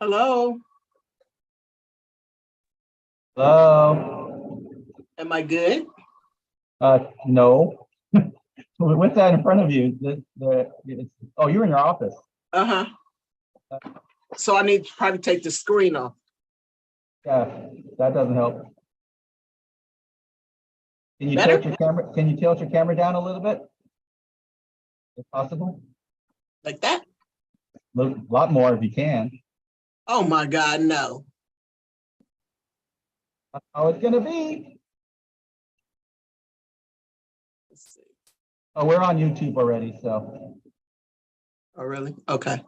Hello, Hello. am I good? No. What's that in front of you? Oh, you're in your office. Uh-huh. So I need to probably take the screen off. Yeah, that doesn't help. Can you Better? tilt your camera? Can you tilt your camera down a little bit, if possible? Like that? Lot more if you can. Oh my God, no. That's how it's gonna be. Let's see. Oh, we're on YouTube already, so. Oh, really? Okay.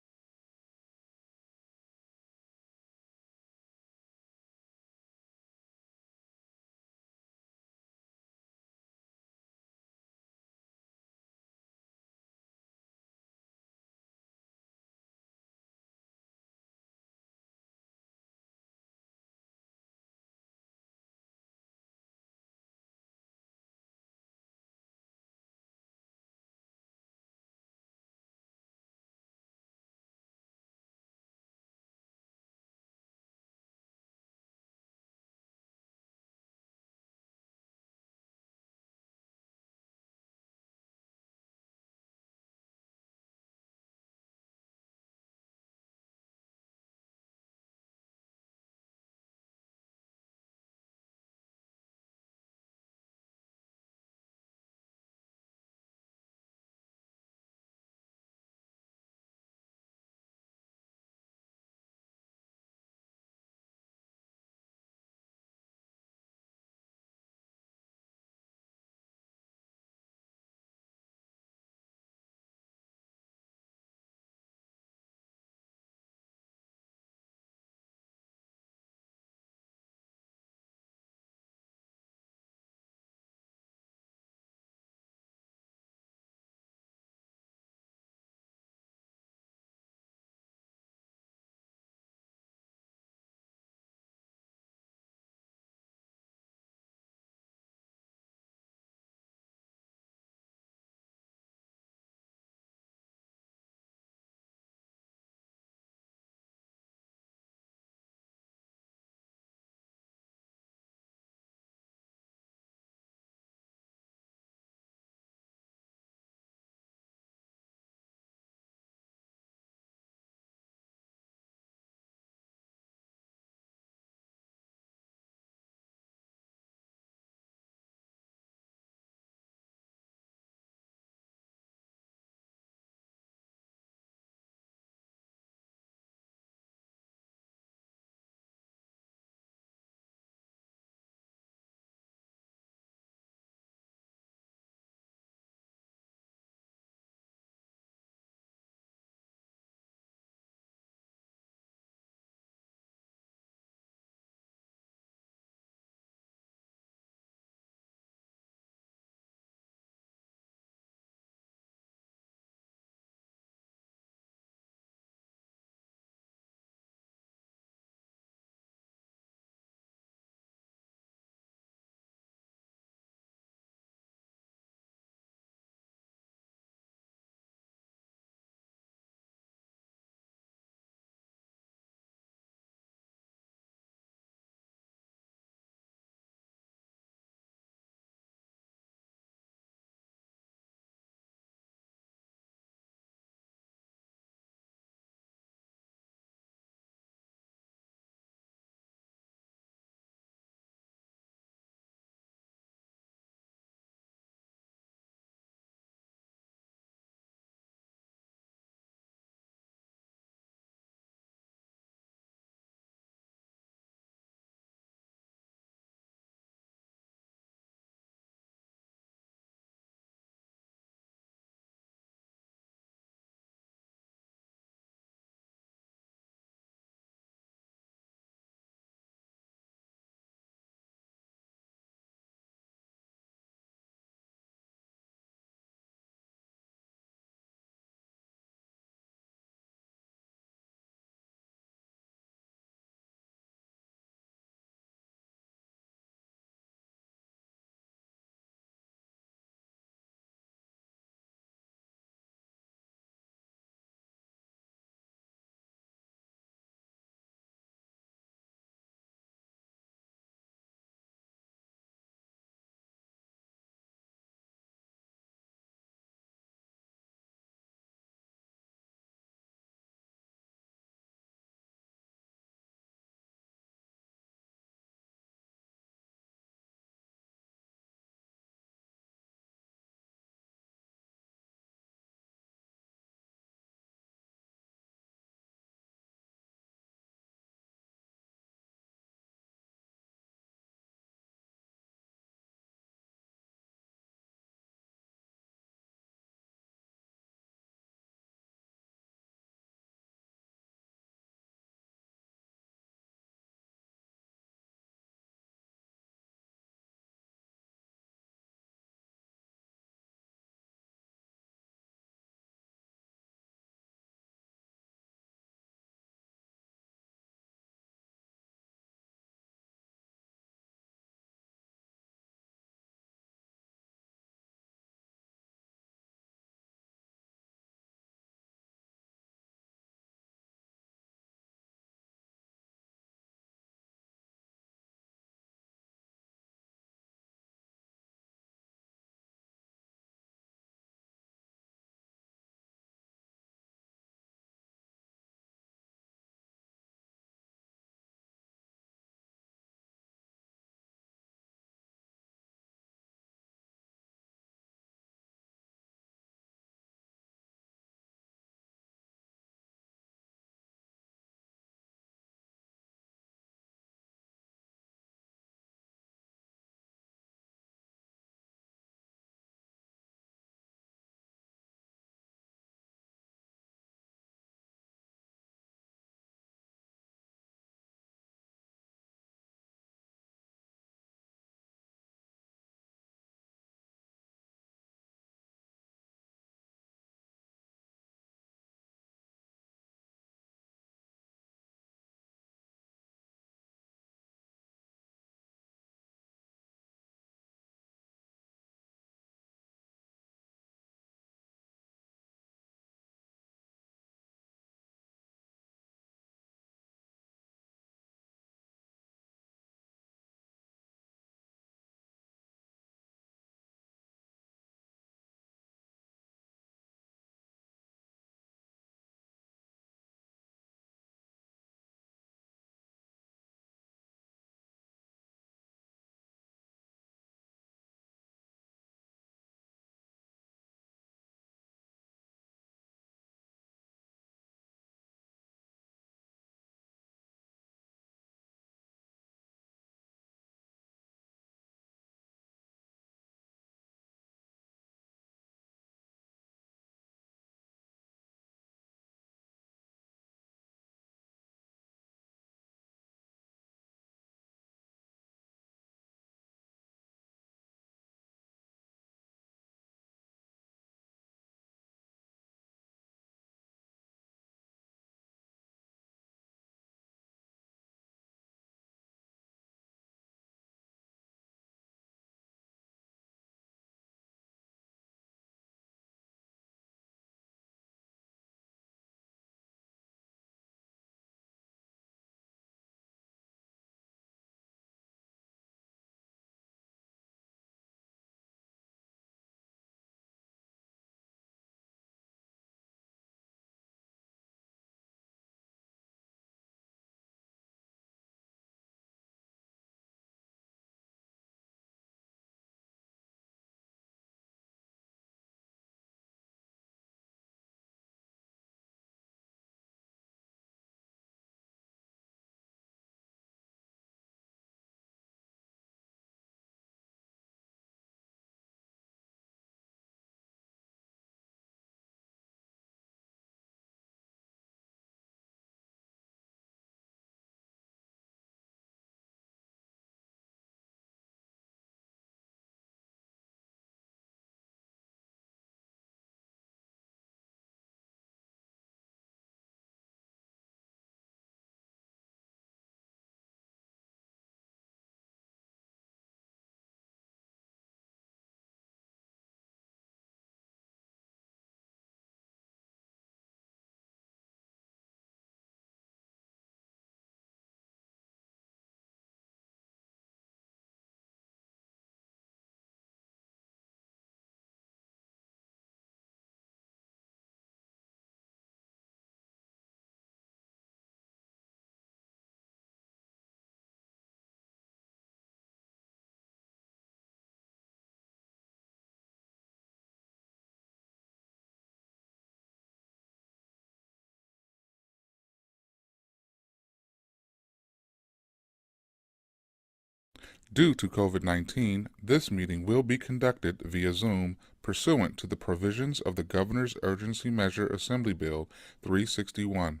Due to COVID-19, this meeting will be conducted via Zoom pursuant to the provisions of the Governor's Urgency Measure Assembly Bill 361,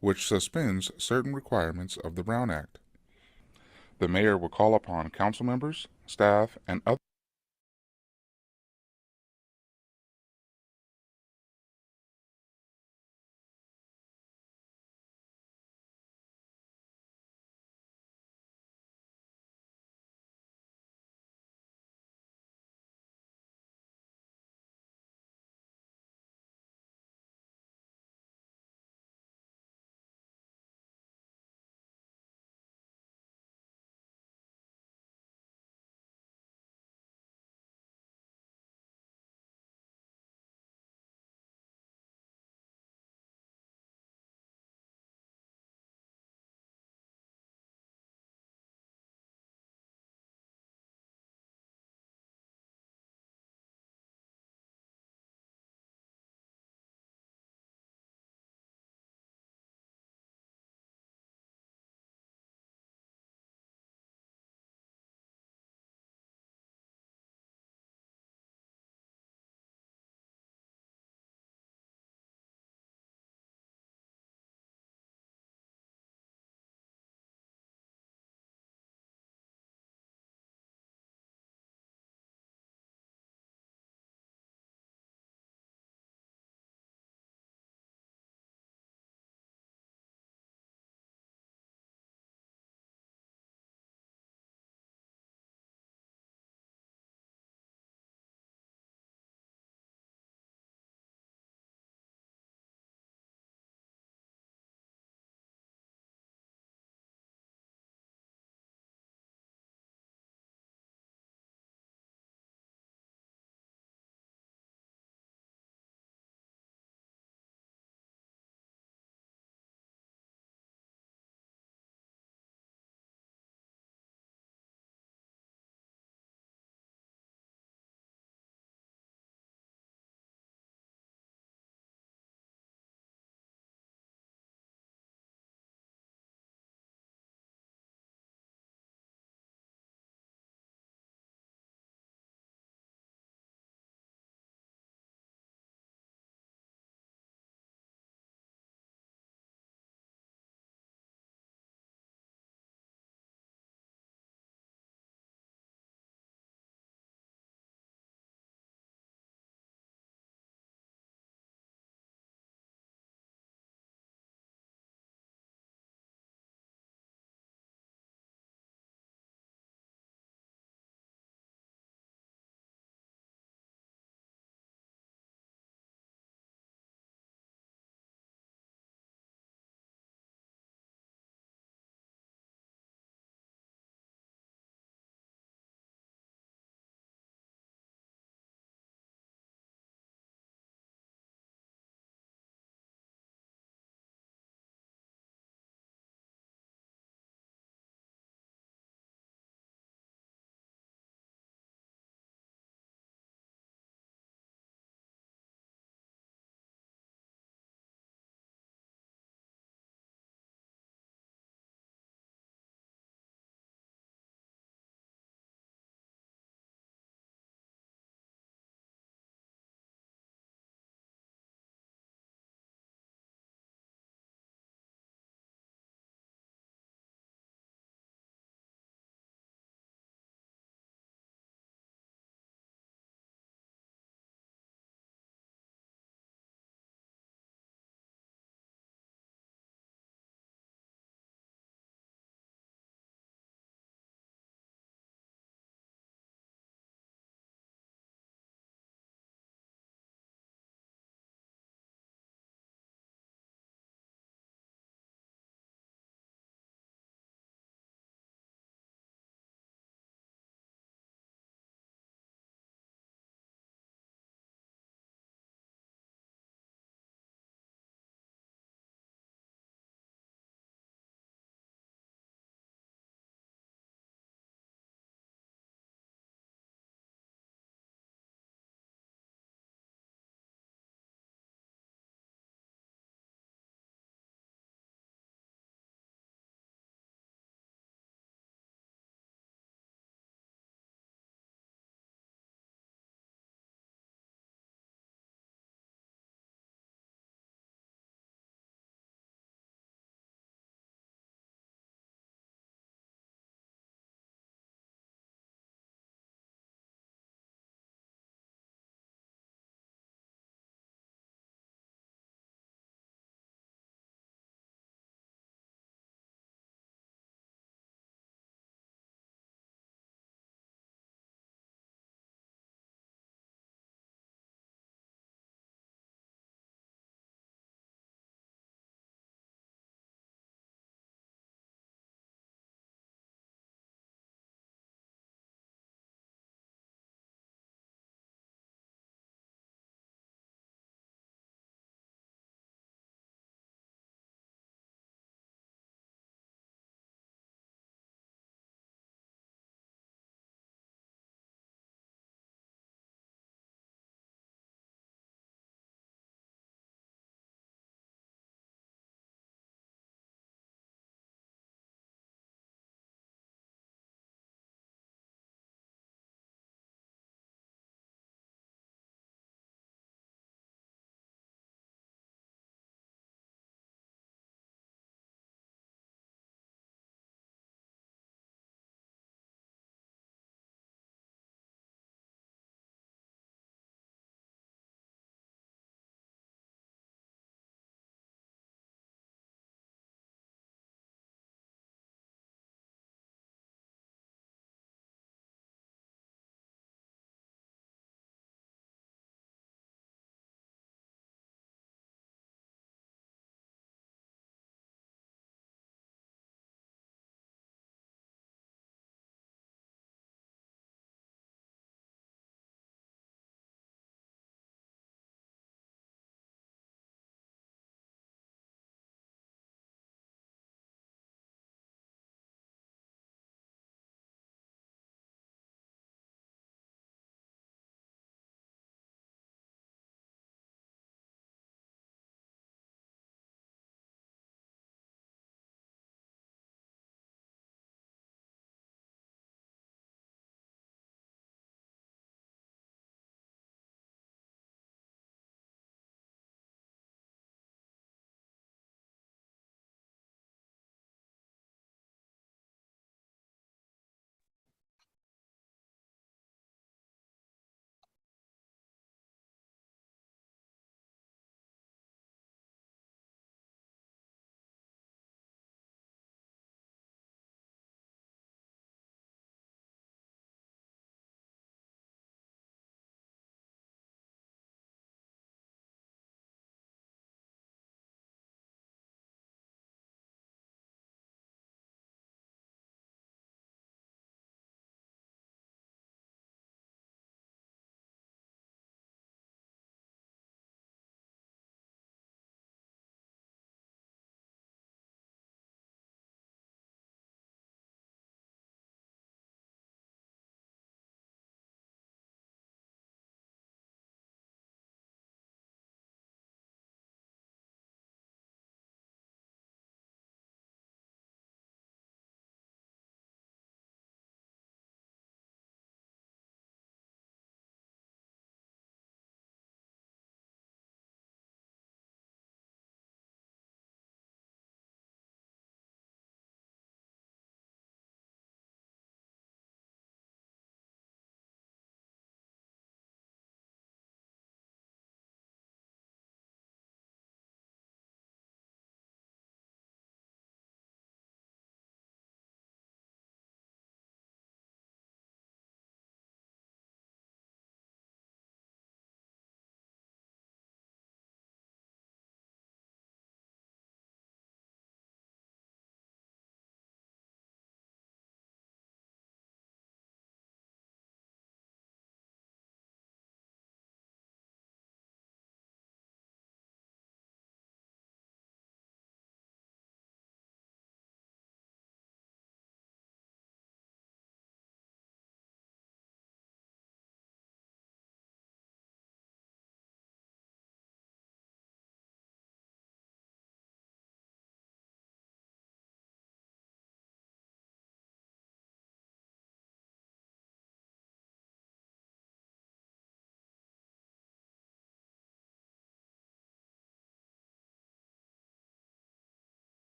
which suspends certain requirements of the Brown Act. The mayor will call upon council members, staff, and other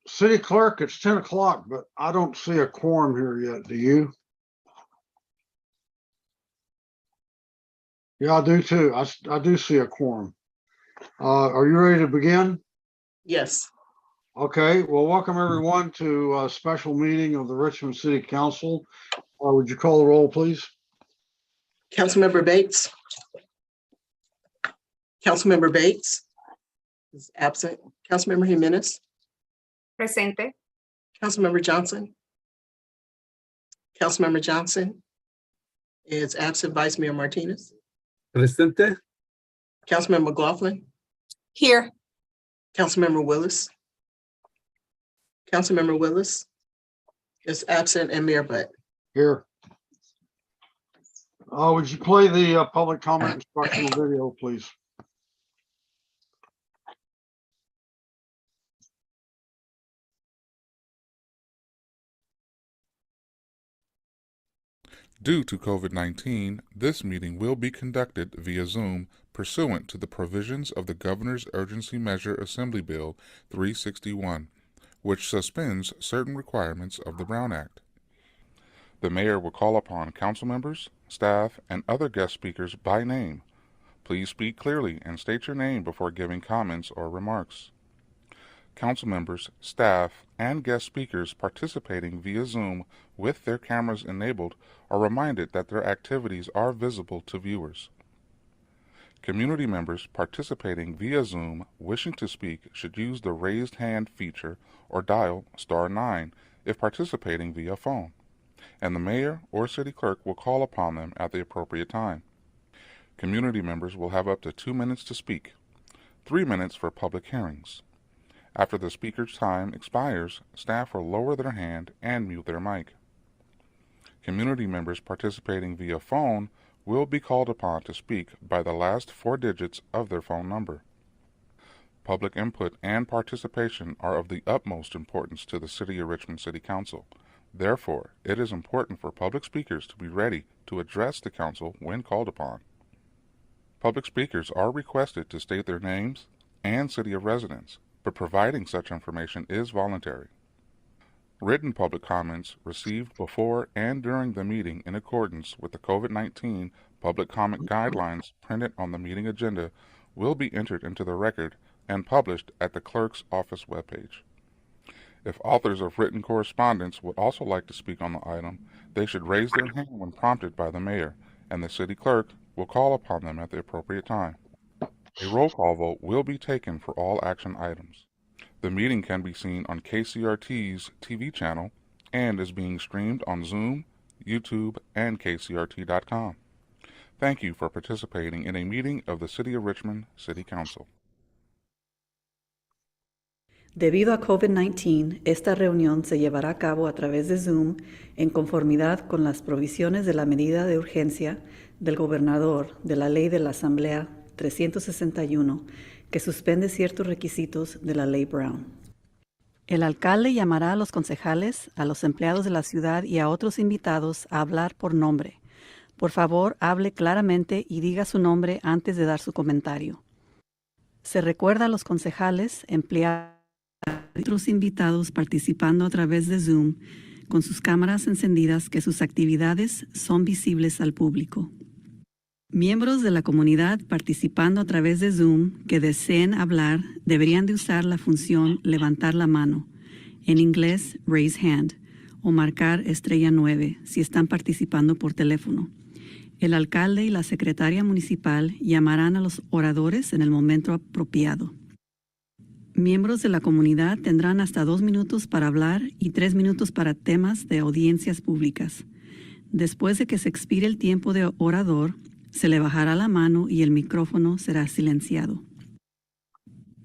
City Clerk, it's 10 o'clock, but I don't see a quorum here yet. Do you? Yeah, I do too. I do see a quorum. Are you ready to begin? Yes. Okay, well, welcome everyone to a special meeting of the Richmond City Council. Would you call the roll, please? Councilmember Bates. Councilmember Bates is absent. Councilmember Jimenez. Presente. Councilmember Johnson. Councilmember Johnson is absent. Vice Mayor Martinez. Presente. Councilmember McLaughlin. Here. Councilmember Willis. Councilmember Willis is absent, and Mayor Butt. Here. Would you play the public comment instructional video, please? Due to COVID-19, this meeting will be conducted via Zoom pursuant to the provisions of the Governor's Urgency Measure Assembly Bill 361, which suspends certain requirements of the Brown Act. The mayor will call upon council members, staff, and other guest speakers by name. Please speak clearly and state your name before giving comments or remarks. Council members, staff, and guest speakers participating via Zoom with their cameras enabled are reminded that their activities are visible to viewers. Community members participating via Zoom wishing to speak should use the raised hand feature or dial *9 if participating via phone, and the mayor or city clerk will call upon them at the appropriate time. Community members will have up to 2 minutes to speak, 3 minutes for public hearings. After the speaker's time expires, staff will lower their hand and mute their mic. Community members participating via phone will be called upon to speak by the last 4 digits of their phone number. Public input and participation are of the utmost importance to the City of Richmond City Council. Therefore, it is important for public speakers to be ready to address the council when called upon. Public speakers are requested to state their names and city of residence, but providing such information is voluntary. Written public comments received before and during the meeting in accordance with the COVID-19 public comment guidelines printed on the meeting agenda will be entered into the record and published at the clerk's office webpage. If authors of written correspondence would also like to speak on the item, they should raise their hand when prompted by the mayor, and the city clerk will call upon them at the appropriate time. A roll call vote will be taken for all action items. The meeting can be seen on KCRT's TV channel and is being streamed on Zoom, YouTube, and KCRT.com. Thank you for participating in a meeting of the City of Richmond City Council. Debido a COVID-19, esta reunión se llevará a cabo a través de Zoom en conformidad con las provisiones de la medida de urgencia del gobernador de la Ley de la Asamblea 361, que suspende ciertos requisitos de la Ley Brown. El alcalde llamará a los concejales, a los empleados de la ciudad y a otros invitados a hablar por nombre. Por favor, hable claramente y diga su nombre antes de dar su comentario. Se recuerda a los concejales, empleados y otros invitados participando a través de Zoom con sus cámaras encendidas que sus actividades son visibles al público. Miembros de la comunidad participando a través de Zoom que deseen hablar deberían de usar la función levantar la mano, en inglés raise hand, o marcar *9 si están participando por teléfono. El alcalde y la secretaria municipal llamarán a los oradores en el momento apropiado. Miembros de la comunidad tendrán hasta 2 minutos para hablar y 3 minutos para temas de audiencias públicas. Después de que se expire el tiempo de orador, se le bajará la mano y el micrófono será silenciado.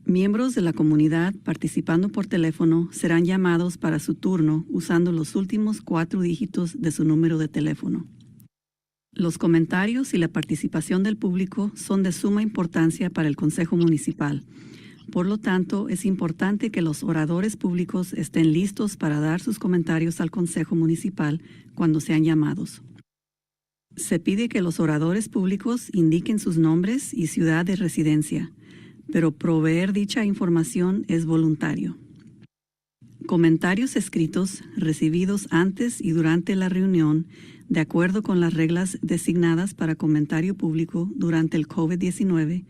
Miembros de la comunidad participando por teléfono serán llamados para su turno usando los últimos 4 dígitos de su número de teléfono. Los comentarios y la participación del público son de suma importancia para el Consejo Municipal. Por lo tanto, es importante que los oradores públicos estén listos para dar sus comentarios al Consejo Municipal cuando sean llamados. Se pide que los oradores públicos indiquen sus nombres y ciudad de residencia. pero proveer dicha información es voluntario. Comentarios escritos recibidos antes y durante la reunión, de acuerdo con las reglas designadas para comentario público durante el COVID-19,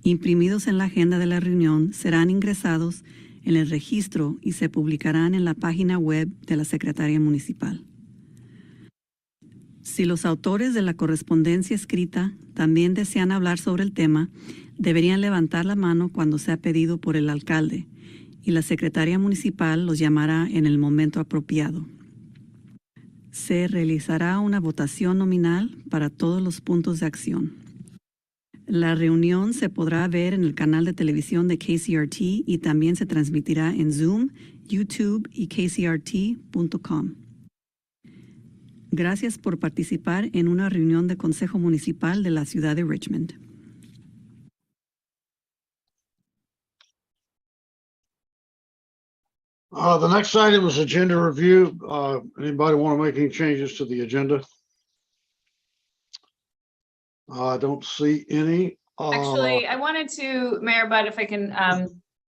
imprimidos en la agenda de la reunión, serán ingresados en el registro y se publicarán en la página web de la Secretaría Municipal. Si los autores de la correspondencia escrita también desean hablar sobre el tema, deberían levantar la mano cuando sea pedido por el alcalde, y la Secretaría Municipal los llamará en el momento apropiado. Se realizará una votación nominal para todos los puntos de acción. La reunión se podrá ver en el canal de televisión de KCRT y también se transmitirá en Zoom, YouTube y kcrt.com. Gracias por participar en una reunión de Consejo Municipal de la ciudad de Richmond. The next item is agenda review. Anybody want to make any changes to the agenda? I don't see any. Actually, I wanted to, Mayor Budd, if I can,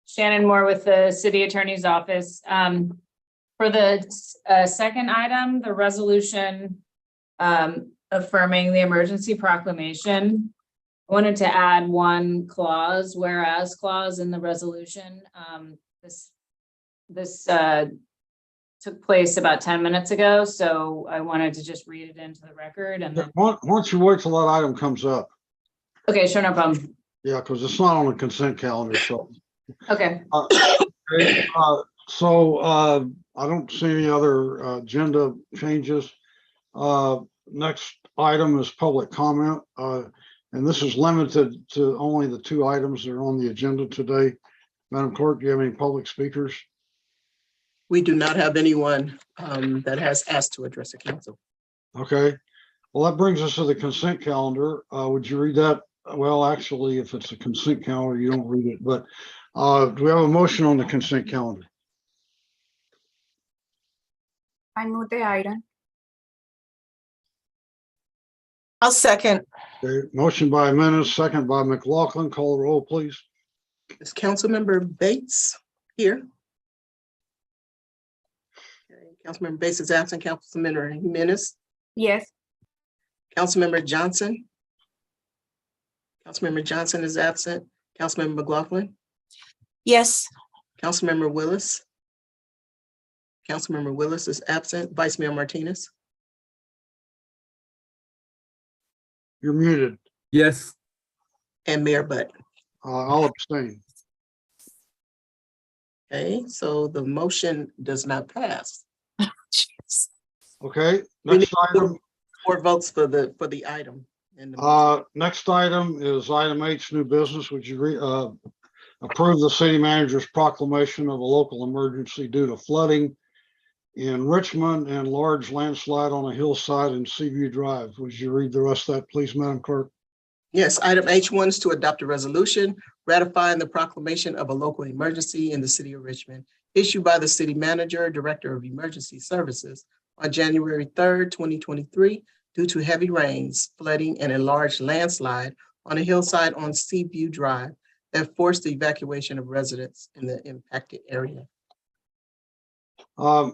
Shannon Moore with the City Attorney's Office. For the second item, the resolution affirming the emergency proclamation, I wanted to add one clause, whereas clause in the resolution. This took place about 10 minutes ago, so I wanted to just read it into the record and then. Why don't you wait till that item comes up? Okay, sure, no problem. Yeah, because it's not on the consent calendar, so. Okay. I don't see any other agenda changes. Next item is public comment, and this is limited to only the two items that are on the agenda today. Madam Clerk, do you have any public speakers? We do not have anyone that has asked to address the council. Okay, well, that brings us to the consent calendar. Would you read that? Well, actually, if it's a consent calendar, you don't read it, but do we have a motion on the consent calendar? I move the item. I'll second. Okay, motion by Menace, second by McLaughlin. Call the roll, please. Is Councilmember Bates here? Okay, Councilmember Bates is absent. Councilmember Jimenez, Yes. Councilmember Johnson. Councilmember Johnson is absent. Councilmember McLaughlin, Yes. Councilmember Willis. Councilmember Willis is absent. Vice Mayor Martinez. You're muted. Yes. And Mayor Butt. I'll abstain. Okay, so the motion does not pass. Okay, We next need item. 4 votes for the item. And the Next item is item H, new business. Would you approve the city manager's proclamation of a local emergency due to flooding in Richmond and large landslide on a hillside in Seaview Drive? Would you read the rest of that, please, Madam Clerk? Yes, item H1 is to adopt a resolution ratifying the proclamation of a local emergency in the city of Richmond issued by the city manager, director of emergency services on January 3rd, 2023, due to heavy rains, flooding, and a large landslide on a hillside on Seaview Drive that forced the evacuation of residents in the impacted area.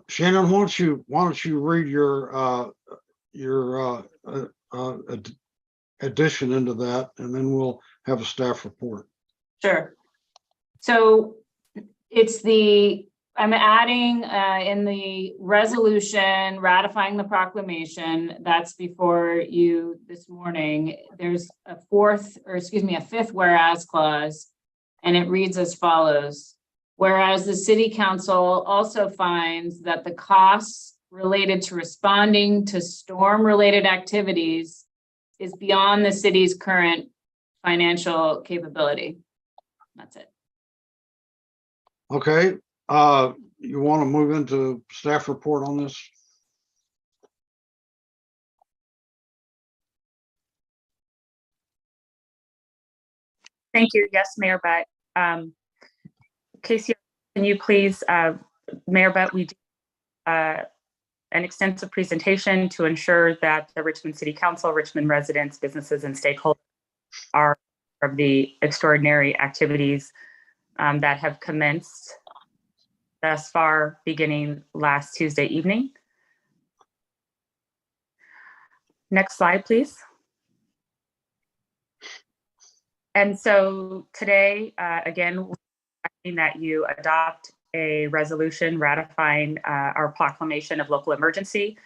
Shannon, why don't you read your addition into that, and then we'll have a staff report. Sure. So I'm adding in the resolution ratifying the proclamation that's before you this morning. There's a fifth whereas clause, and it reads as follows. Whereas the city council also finds that the costs related to responding to storm-related activities is beyond the city's current financial capability. That's it. Okay, you want to move into staff report on this? Thank you. Yes, Mayor Butt. Casey, can you please, Mayor Butt, we do an extensive presentation to ensure that the Richmond City Council, Richmond residents, businesses, and stakeholders are of the extraordinary activities that have commenced thus far, beginning last Tuesday evening. Next slide, please. And so today, again, we're asking that you adopt a resolution ratifying our proclamation of local emergency,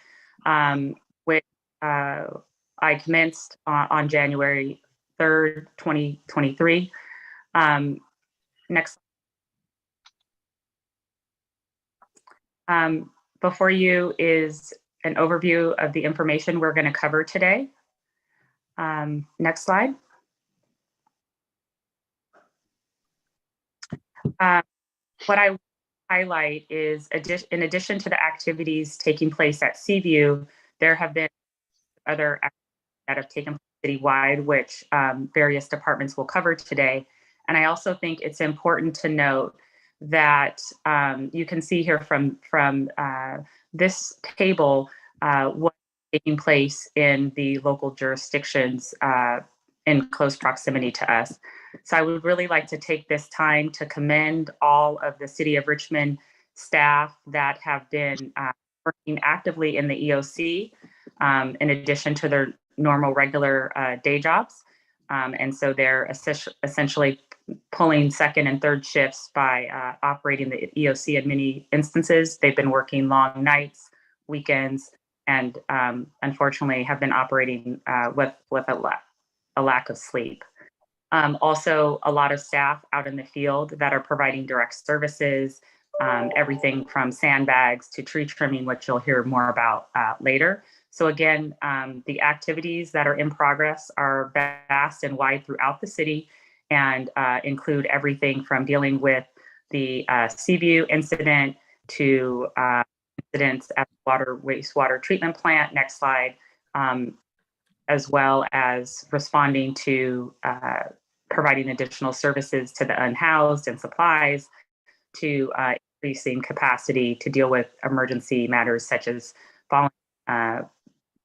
which I commenced on January 3rd, 2023. Next. Before you is an overview of the information we're going to cover today. Next slide. What I highlight is, in addition to the activities taking place at Seaview, there have been other activities that have taken place citywide, which various departments will cover today. And I also think it's important to note that you can see here from this table what's taking place in the local jurisdictions in close proximity to us. So I would really like to take this time to commend all of the City of Richmond staff that have been working actively in the EOC in addition to their normal regular day jobs. And so they're essentially pulling second and third shifts by operating the EOC in many instances. They've been working long nights, weekends, and unfortunately have been operating with a lack of sleep. Also, a lot of staff out in the field that are providing direct services, everything from sandbags to tree trimming, which you'll hear more about later. So again, the activities that are in progress are vast and wide throughout the city and include everything from dealing with the Seaview incident to incidents at the wastewater treatment plant. Next slide. As well as responding to providing additional services to the unhoused and supplies, to increasing capacity to deal with emergency matters such as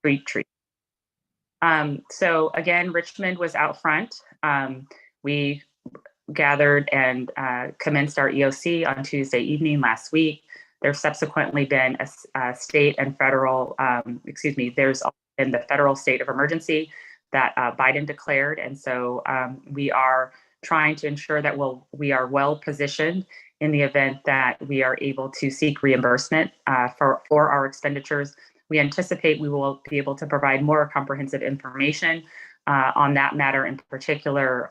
street treatment. So again, Richmond was out front. We gathered and commenced our EOC on Tuesday evening last week. There's subsequently been a state and federal, there's in the federal state of emergency that Biden declared. And so we are trying to ensure that we are well positioned in the event that we are able to seek reimbursement for our expenditures. We anticipate we will be able to provide more comprehensive information on that matter in particular.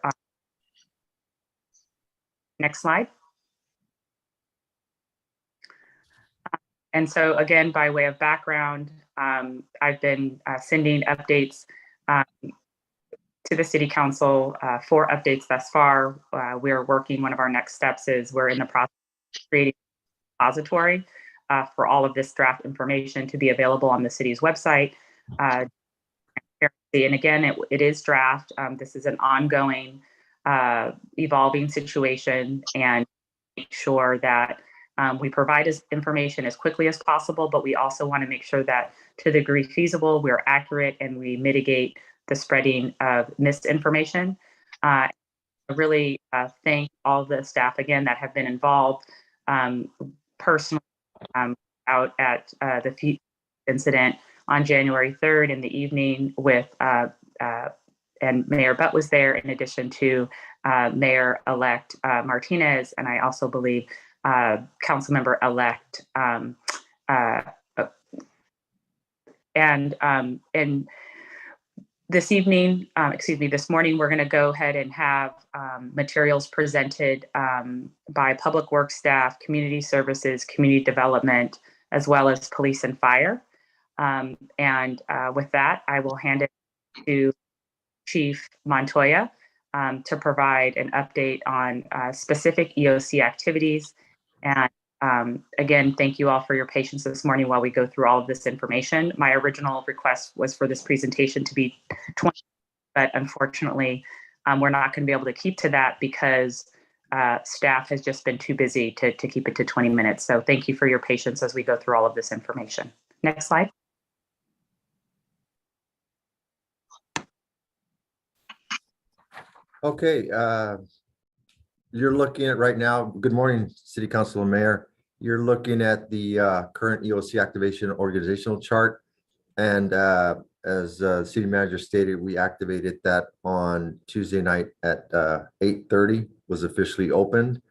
Next slide. And so again, by way of background, I've been sending updates to the City Council, 4 updates thus far. We're working, one of our next steps is we're in the process of creating a repository for all of this draft information to be available on the city's website. And again, it is draft. This is an ongoing, evolving situation, and make sure that we provide information as quickly as possible, but we also want to make sure that to the degree feasible, we're accurate and we mitigate the spreading of misinformation. I really thank all the staff again that have been involved personally out at the incident on January 3rd in the evening with, and Mayor Butt was there in addition to Mayor-elect Martinez, and I also believe Councilmember-elect and this evening, this morning, we're going to go ahead and have materials presented by Public Works staff, Community Services, Community Development, as well as Police and Fire. With that, I will hand it to Chief Montoya to provide an update on specific EOC activities. And again, thank you all for your patience this morning while we go through all of this information. My original request was for this presentation to be 20, but unfortunately, we're not going to be able to keep to that because staff has just been too busy to keep it to 20 minutes. So thank you for your patience as we go through all of this information. Next slide. Okay, you're looking at right now, good morning, City Council and Mayor. You're looking at the current EOC activation organizational chart. And as City Manager stated, we activated that on Tuesday night at 8:30, was officially opened.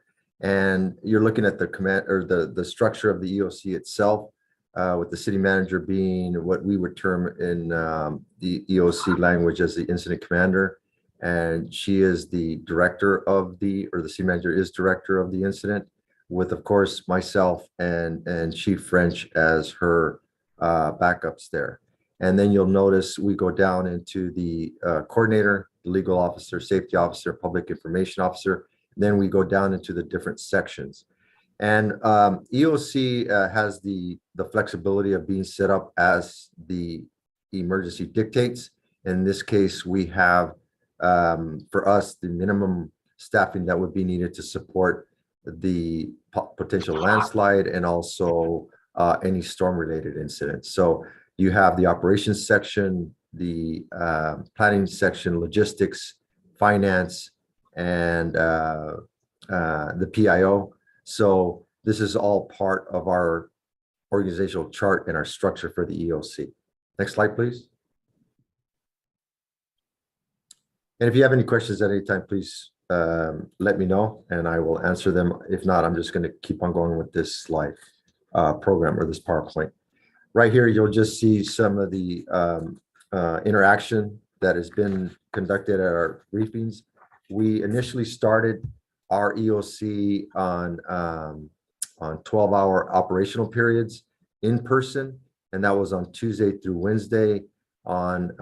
And you're looking at the command or the structure of the EOC itself, with the city manager being what we would term in the EOC language as the incident commander. And she is the director of the city manager is director of the incident, with, of course, myself and Chief French as her backups there. And then you'll notice we go down into the coordinator, legal officer, safety officer, public information officer. Then we go down into the different sections. And EOC has the flexibility of being set up as the emergency dictates. In this case, we have, for us, the minimum staffing that would be needed to support the potential landslide and also any storm-related incidents. So you have the operations section, the planning section, logistics, finance, and the PIO. So this is all part of our organizational chart and our structure for the EOC. Next slide, please. And if you have any questions at any time, please let me know and I will answer them. If not, I'm just going to keep on going with this slide program or this PowerPoint. Right here, you'll just see some of the interaction that has been conducted at our briefings. We initially started our EOC on 12-hour operational periods in person, and that was on Tuesday through Wednesday. On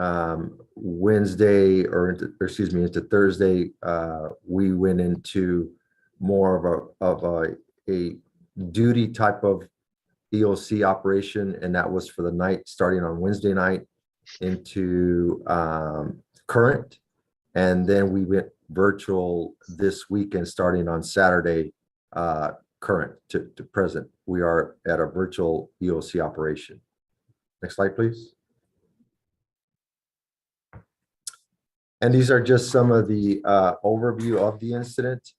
Wednesday, into Thursday, we went into more of a duty type of EOC operation, and that was for the night starting on Wednesday night into current, and then we went virtual this weekend starting on Saturday, current to present. We are at a virtual EOC operation. Next slide, please. And these are just some of the overview of the incident.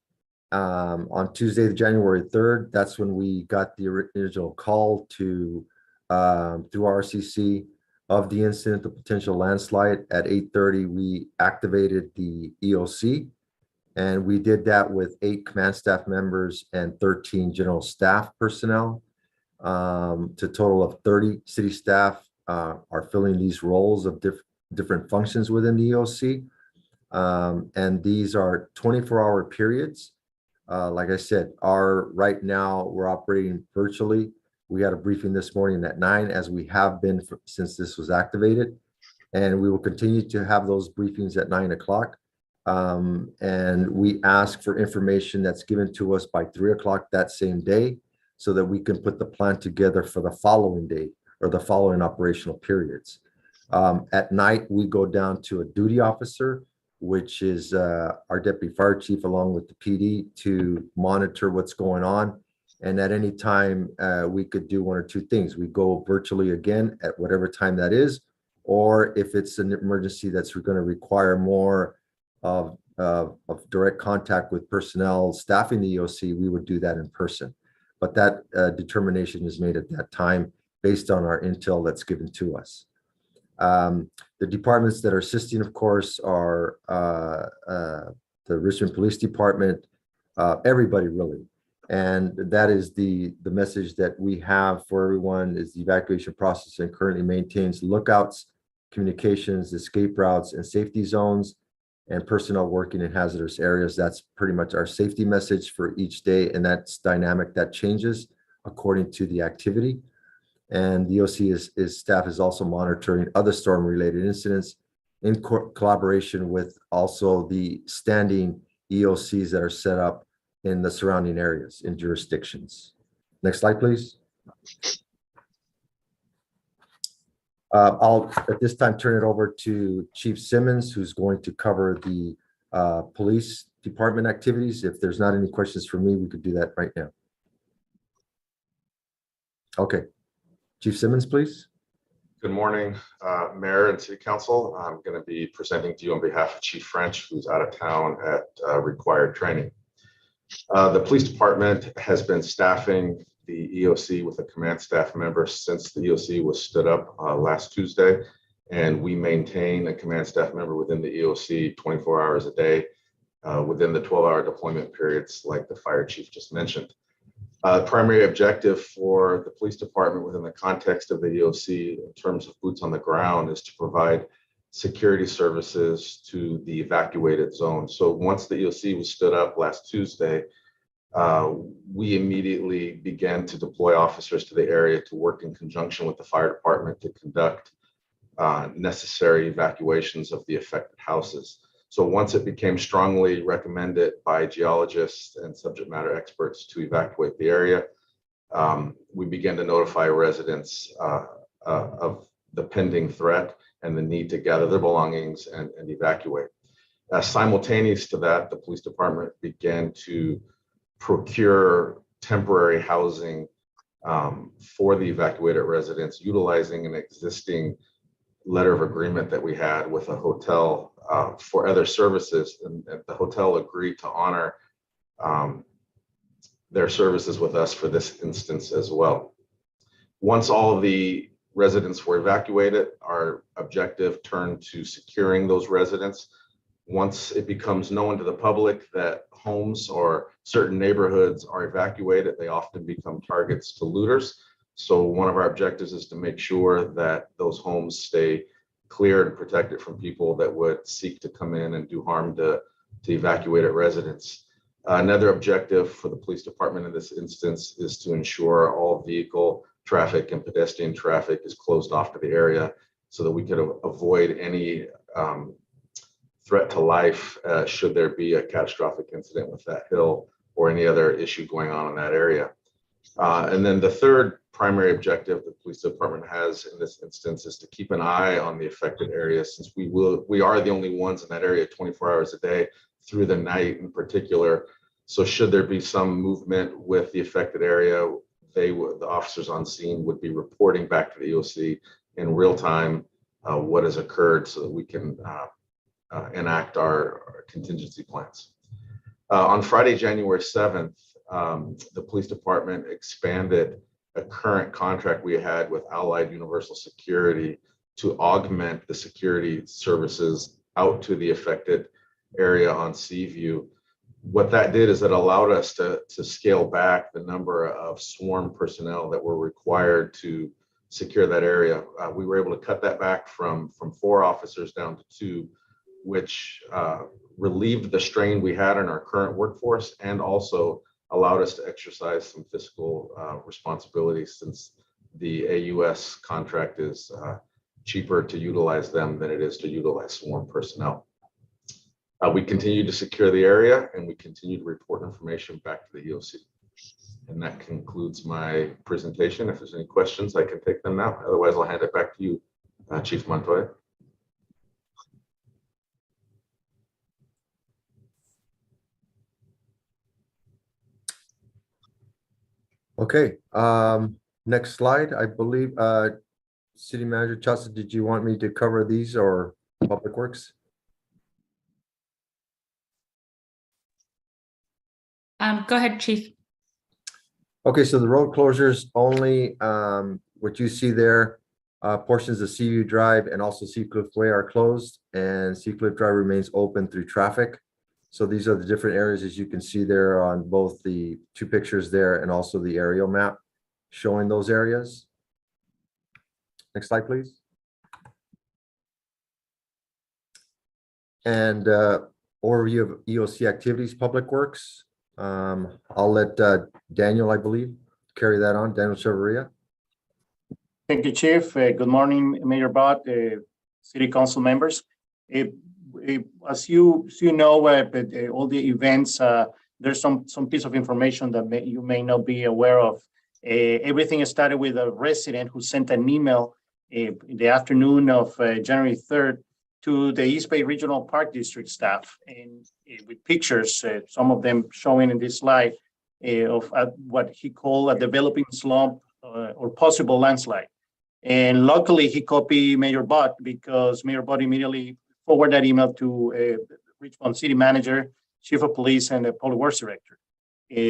On Tuesday, January 3rd, that's when we got the original call to through RCC of the incident, the potential landslide. At 8:30, we activated the EOC, and we did that with 8 command staff members and 13 general staff personnel. To a total of 30 city staff are filling these roles of different functions within the EOC. And these are 24-hour periods. Like I said, right now we're operating virtually. We had a briefing this morning at 9, as we have been since this was activated, and we will continue to have those briefings at 9 o'clock. And we ask for information that's given to us by 3 o'clock that same day, so that we can put the plan together for the following day or the following operational periods. At night, we go down to a duty officer, which is our deputy fire chief along with the PD, to monitor what's going on. And at any time, we could do one or two things. We go virtually again at whatever time that is, or if it's an emergency that's going to require more of direct contact with personnel staffing the EOC, we would do that in person. But that determination is made at that time based on our intel that's given to us. The departments that are assisting, of course, are the Richmond Police Department, everybody really. And that is the message that we have for everyone, is the evacuation process and currently maintains lookouts, communications, escape routes, and safety zones, and personnel working in hazardous areas. That's pretty much our safety message for each day, and that's dynamic, that changes according to the activity. And the EOC staff is also monitoring other storm-related incidents in collaboration with also the standing EOCs that are set up in the surrounding areas in jurisdictions. Next slide, please. I'll at this time turn it over to Chief Simmons, who's going to cover the police department activities. If there's not any questions for me, we could do that right now. Okay. Chief Simmons, please. Good morning, Mayor and City Council. I'm going to be presenting to you on behalf of Chief French, who's out of town at required training. The police department has been staffing the EOC with a command staff member since the EOC was stood up last Tuesday, and we maintain a command staff member within the EOC 24 hours a day within the 12-hour deployment periods like the fire chief just mentioned. Primary objective for the police department within the context of the EOC in terms of boots on the ground is to provide security services to the evacuated zone. So once the EOC was stood up last Tuesday, we immediately began to deploy officers to the area to work in conjunction with the fire department to conduct necessary evacuations of the affected houses. So once it became strongly recommended by geologists and subject matter experts to evacuate the area, we began to notify residents of the pending threat and the need to gather their belongings and evacuate. Simultaneous to that, the police department began to procure temporary housing for the evacuated residents, utilizing an existing letter of agreement that we had with a hotel for other services, and the hotel agreed to honor their services with us for this instance as well. Once all of the residents were evacuated, our objective turned to securing those residents. Once it becomes known to the public that homes or certain neighborhoods are evacuated, they often become targets to looters. So one of our objectives is to make sure that those homes stay cleared and protected from people that would seek to come in and do harm to evacuated residents. Another objective for the police department in this instance is to ensure all vehicle traffic and pedestrian traffic is closed off to the area so that we could avoid any threat to life should there be a catastrophic incident with that hill or any other issue going on in that area. And then the third primary objective the police department has in this instance is to keep an eye on the affected area, since we are the only ones in that area 24 hours a day through the night in particular. So should there be some movement with the affected area, the officers on scene would be reporting back to the EOC in real time what has occurred so that we can enact our contingency plans. On Friday, January 7th, the police department expanded a current contract we had with Allied Universal Security to augment the security services out to the affected area on Seaview. What that did is it allowed us to scale back the number of swarm personnel that were required to secure that area. We were able to cut that back from 4 officers down to 2, which relieved the strain we had in our current workforce and also allowed us to exercise some fiscal responsibilities, since the AUS contract is cheaper to utilize them than it is to utilize sworn personnel. We continue to secure the area and we continue to report information back to the EOC. And that concludes my presentation. If there's any questions, I can take them now. Otherwise, I'll hand it back to you, Chief Montoya. Okay, next slide, I believe, City Manager Chelsea, did you want me to cover these or Public Works? Go ahead, Chief. Okay, so the road closures only, what you see there, portions of Seaview Drive and also Seacliff Way are closed, and Seacliff Drive remains open through traffic. So these are the different areas, as you can see there on both the 2 pictures there and also the aerial map showing those areas. Next slide, please. And overview of EOC activities, Public Works. I'll let Daniel, I believe, carry that on. Daniel Chavarria. Thank you, Chief. Good morning, Mayor Bott, City Council members. As you know, all the events, there's some piece of information that you may not be aware of. Everything started with a resident who sent an email in the afternoon of January 3rd to the East Bay Regional Park District staff, and with pictures, some of them showing in this slide, of what he called a developing slump or possible landslide. And luckily, he copied Mayor Butt because Mayor Butt immediately forwarded that email to Richmond City Manager, Chief of Police, and the Public Works Director.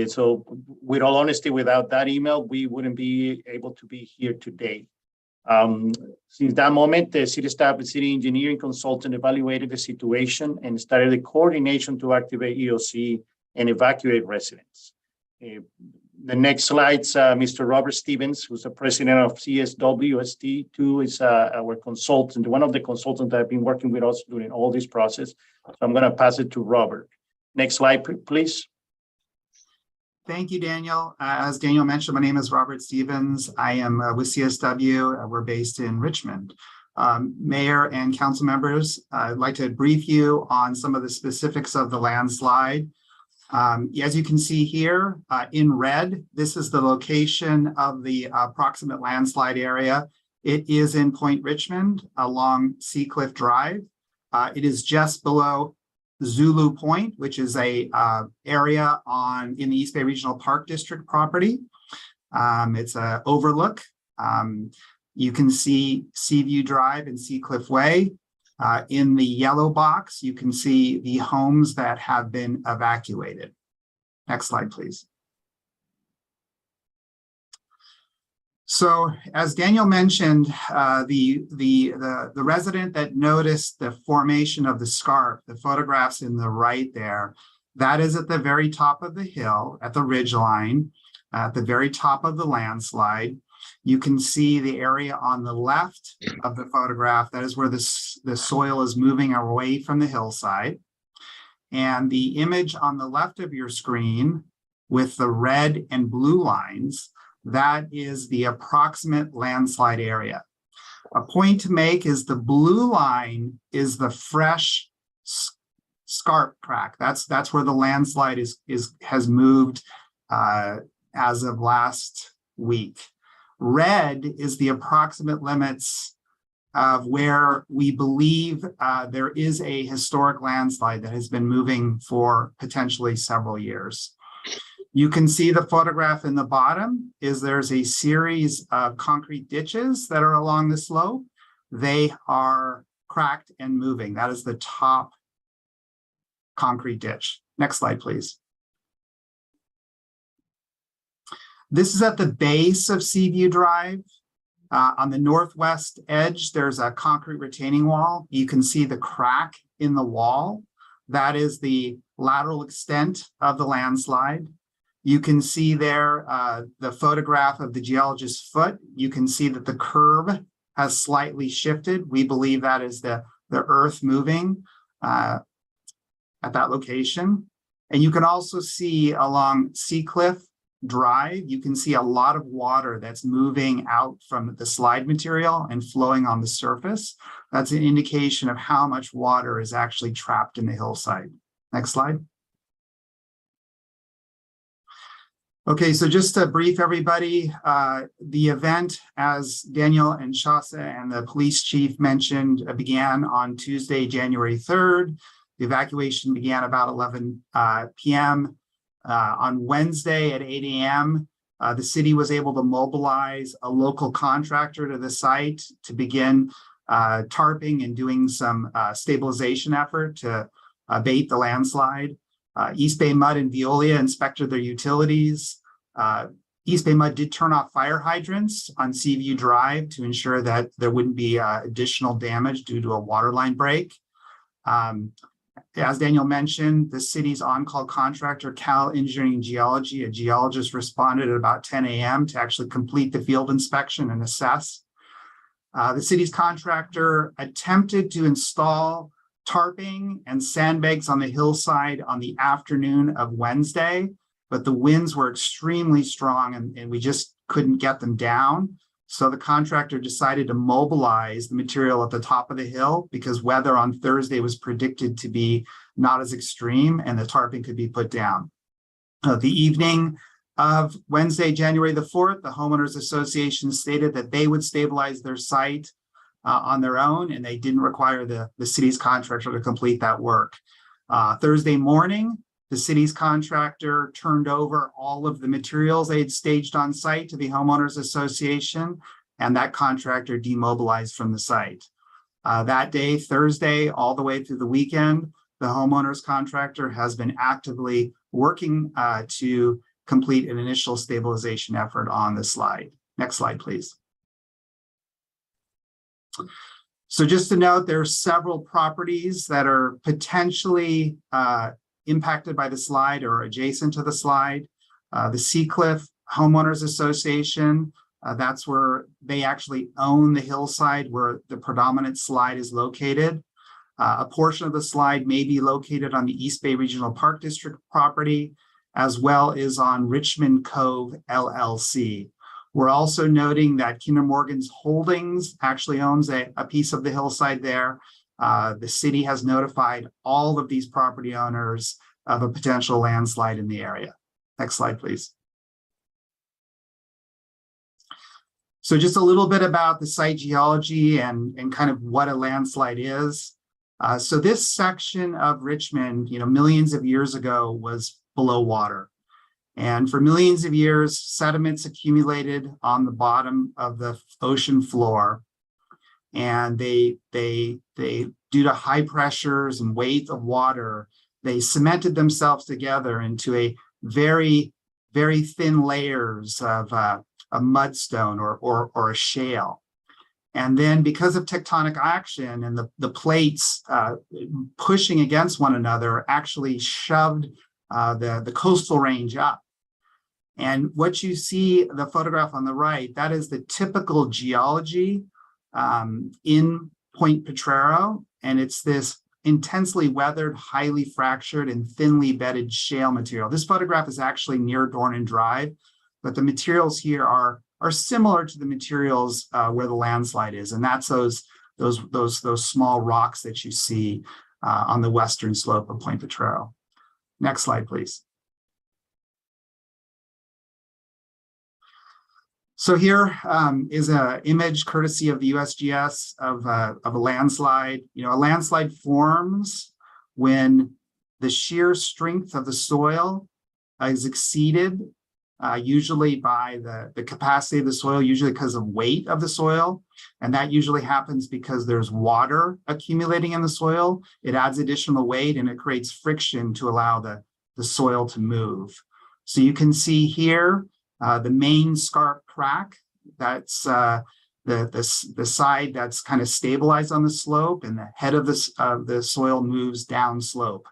So with all honesty, without that email, we wouldn't be able to be here today. Since that moment, the city staff and city engineering consultant evaluated the situation and started the coordination to activate EOC and evacuate residents. The next slide's Mr. Robert Stevens, who's the president of CSWST2, is our consultant, one of the consultants that have been working with us during all this process. So I'm going to pass it to Robert. Next slide, please. Thank you, Daniel. As Daniel mentioned, my name is Robert Stevens. I am with CSW. We're based in Richmond. Mayor and council members, I'd like to brief you on some of the specifics of the landslide. As you can see here in red, this is the location of the approximate landslide area. It is in Point Richmond along Seacliff Drive. It is just below Zulu Point, which is a area in the East Bay Regional Park District property. It's an overlook. You can see Seaview Drive and Seacliff Way. In the yellow box, you can see the homes that have been evacuated. Next slide, please. So as Daniel mentioned, the resident that noticed the formation of the scarp, the photographs in the right there, that is at the very top of the hill, at the ridge line, at the very top of the landslide. You can see the area on the left of the photograph. That is where the soil is moving away from the hillside. And the image on the left of your screen with the red and blue lines, that is the approximate landslide area. A point to make is the blue line is the fresh scarp crack. That's where the landslide has moved as of last week. Red is the approximate limits of where we believe there is a historic landslide that has been moving for potentially several years. You can see the photograph in the bottom is there's a series of concrete ditches that are along the slope. They are cracked and moving. That is the top concrete ditch. Next slide, please. This is at the base of Seaview Drive. On the northwest edge, there's a concrete retaining wall. You can see the crack in the wall. That is the lateral extent of the landslide. You can see there the photograph of the geologist's foot. You can see that the curve has slightly shifted. We believe that is the earth moving at that location. And you can also see along Seacliff Drive, you can see a lot of water that's moving out from the slide material and flowing on the surface. That's an indication of how much water is actually trapped in the hillside. Next slide. Okay, so just to brief everybody, the event, as Daniel and Shasa and the police chief mentioned, began on Tuesday, January 3rd. The evacuation began about 11 p.m. On Wednesday at 8 a.m., the city was able to mobilize a local contractor to the site to begin tarping and doing some stabilization effort to abate the landslide. East Bay Mud and Veolia inspected their utilities. East Bay Mud did turn off fire hydrants on Seaview Drive to ensure that there wouldn't be additional damage due to a water line break. As Daniel mentioned, the city's on-call contractor, Cal Engineering Geology, a geologist, responded at about 10 a.m. to actually complete the field inspection and assess. The city's contractor attempted to install tarping and sandbags on the hillside on the afternoon of Wednesday, but the winds were extremely strong and we just couldn't get them down. So the contractor decided to mobilize the material at the top of the hill because weather on Thursday was predicted to be not as extreme and the tarping could be put down. The evening of Wednesday, January the 4th, the Homeowners Association stated that they would stabilize their site on their own and they didn't require the city's contractor to complete that work. Thursday morning, the city's contractor turned over all of the materials they had staged on site to the Homeowners Association. and that contractor demobilized from the site. That day, Thursday, all the way through the weekend, the homeowner's contractor has been actively working to complete an initial stabilization effort on the slide. Next slide, please. So just to note, there are several properties that are potentially impacted by the slide or adjacent to the slide. The Seacliff Homeowners Association, that's where they actually own the hillside where the predominant slide is located. A portion of the slide may be located on the East Bay Regional Park District property, as well as on Richmond Cove LLC. We're also noting that Kinder Morgan's Holdings actually owns a piece of the hillside there. The city has notified all of these property owners of a potential landslide in the area. Next slide, please. So just a little bit about the site geology and kind of what a landslide is. So this section of Richmond, millions of years ago was below water. And for millions of years, sediments accumulated on the bottom of the ocean floor. And they due to high pressures and weight of water, they cemented themselves together into a very, very thin layers of a mudstone or a shale. And then because of tectonic action and the plates pushing against one another actually shoved the coastal range up. And what you see, the photograph on the right, that is the typical geology in Point Potrero. And it's this intensely weathered, highly fractured, and thinly bedded shale material. This photograph is actually near Dornan Drive, but the materials here are similar to the materials where the landslide is. And that's those small rocks that you see on the western slope of Point Potrero. Next slide, please. So here is an image courtesy of the USGS of a landslide. A landslide forms when the shear strength of the soil is exceeded, usually by the capacity of the soil, usually because of weight of the soil. And that usually happens because there's water accumulating in the soil. It adds additional weight and it creates friction to allow the soil to move. So you can see here, the main scarp crack, that's the side that's kind of stabilized on the slope, and the head of the soil moves down slope.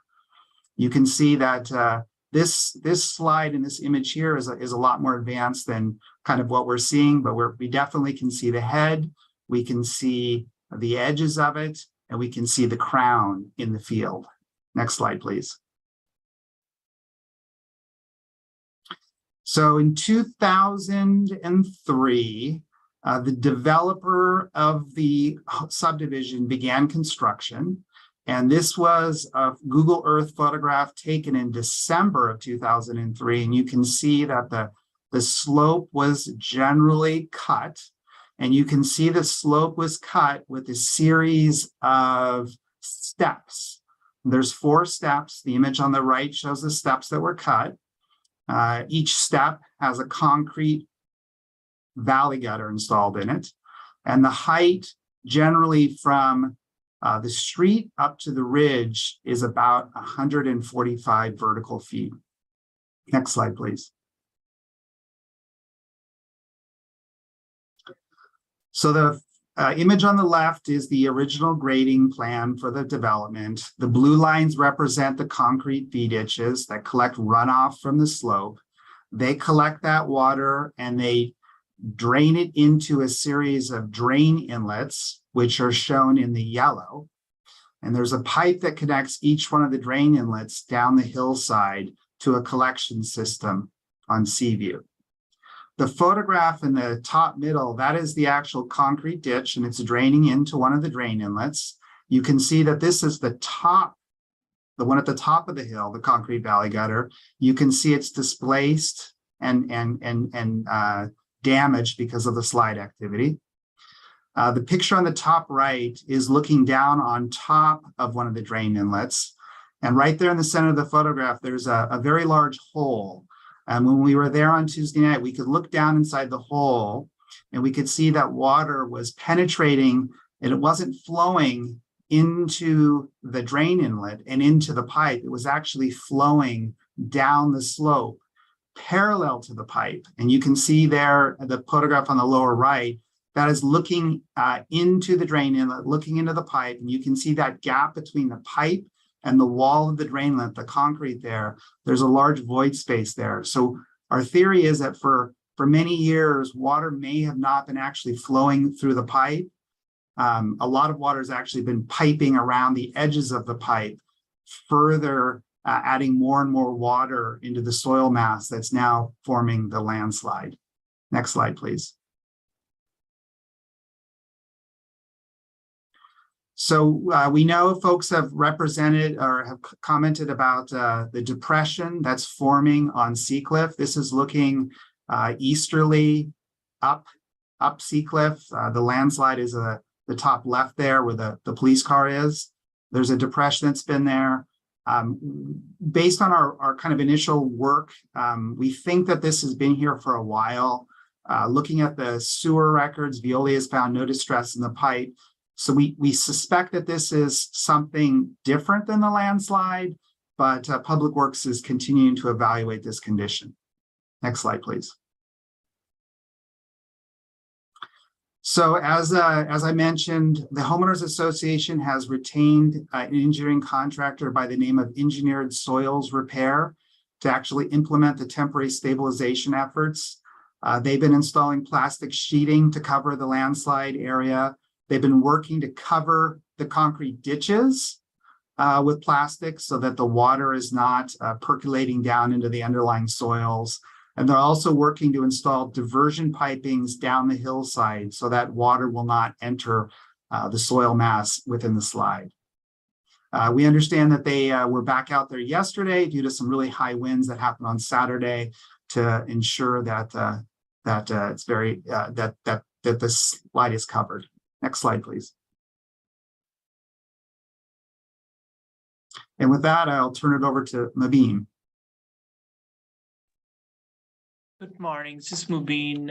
You can see that this slide in this image here is a lot more advanced than kind of what we're seeing, but we definitely can see the head, we can see the edges of it, and we can see the crown in the field. Next slide, please. So in 2003, the developer of the subdivision began construction. And this was a Google Earth photograph taken in December of 2003. And you can see that the slope was generally cut. And you can see the slope was cut with a series of steps. There's 4 steps. The image on the right shows the steps that were cut. Each step has a concrete valley gutter installed in it. And the height generally from the street up to the ridge is about 145 vertical feet. Next slide, please. So the image on the left is the original grading plan for the development. The blue lines represent the concrete V ditches that collect runoff from the slope. They collect that water and they drain it into a series of drain inlets, which are shown in the yellow. And there's a pipe that connects each one of the drain inlets down the hillside to a collection system on Seaview. The photograph in the top middle, that is the actual concrete ditch, and it's draining into one of the drain inlets. You can see that this is the one at the top of the hill, the concrete valley gutter. You can see it's displaced and damaged because of the slide activity. The picture on the top right is looking down on top of one of the drain inlets. And right there in the center of the photograph, there's a very large hole. And when we were there on Tuesday night, we could look down inside the hole And we could see that water was penetrating and it wasn't flowing into the drain inlet and into the pipe. It was actually flowing down the slope parallel to the pipe. And you can see there the photograph on the lower right that is looking into the drain inlet, looking into the pipe. And you can see that gap between the pipe and the wall of the drain inlet, the concrete there. There's a large void space there. So our theory is that for many years, water may have not been actually flowing through the pipe. A lot of water has actually been piping around the edges of the pipe, further adding more and more water into the soil mass that's now forming the landslide. Next slide, please. So we know folks have represented or have commented about the depression that's forming on Seacliff. This is looking easterly up Seacliff. The landslide is the top left there where the police car is. There's a depression that's been there. Based on our kind of initial work, we think that this has been here for a while. Looking at the sewer records, Veolia has found no distress in the pipe. So we suspect that this is something different than the landslide, but Public Works is continuing to evaluate this condition. Next slide, please. So as I mentioned, the Homeowners Association has retained an engineering contractor by the name of Engineered Soils Repair to actually implement the temporary stabilization efforts. They've been installing plastic sheeting to cover the landslide area. They've been working to cover the concrete ditches with plastic so that the water is not percolating down into the underlying soils. And they're also working to install diversion pipings down the hillside so that water will not enter the soil mass within the slide. We understand that they were back out there yesterday due to some really high winds that happened on Saturday to ensure that it's very that the slide is covered. Next slide, please. And with that, I'll turn it over to Mabeen. Good morning. This is Mubin,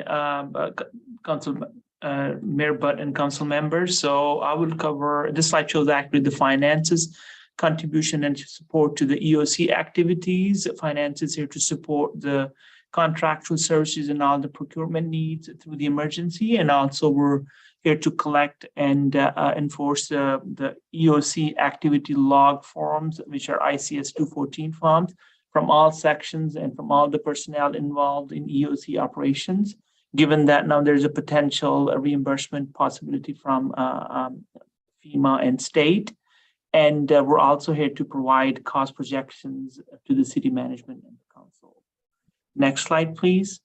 Mayor Butt and council members. So I will cover, this slide shows actually the finances, contribution and support to the EOC activities. Finances here to support the contractual services and all the procurement needs through the emergency. And also we're here to collect and enforce the EOC activity log forms, which are ICS 214 forms, from all sections and from all the personnel involved in EOC operations, given that now there's a potential reimbursement possibility from FEMA and state. And we're also here to provide cost projections to the city management and the council. Next slide, please.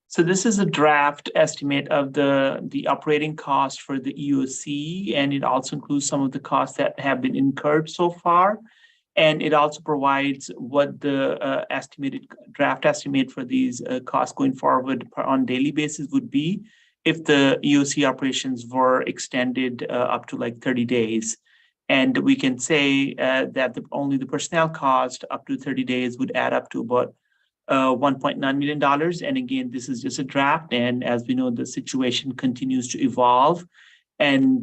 So this is a draft estimate of the operating cost for the EOC, and it also includes some of the costs that have been incurred so far. And it also provides what the estimated draft estimate for these costs going forward on daily basis would be if the EOC operations were extended up to like 30 days. And we can say that only the personnel cost up to 30 days would add up to about $1.9 million. And again, this is just a draft. And as we know, the situation continues to evolve. And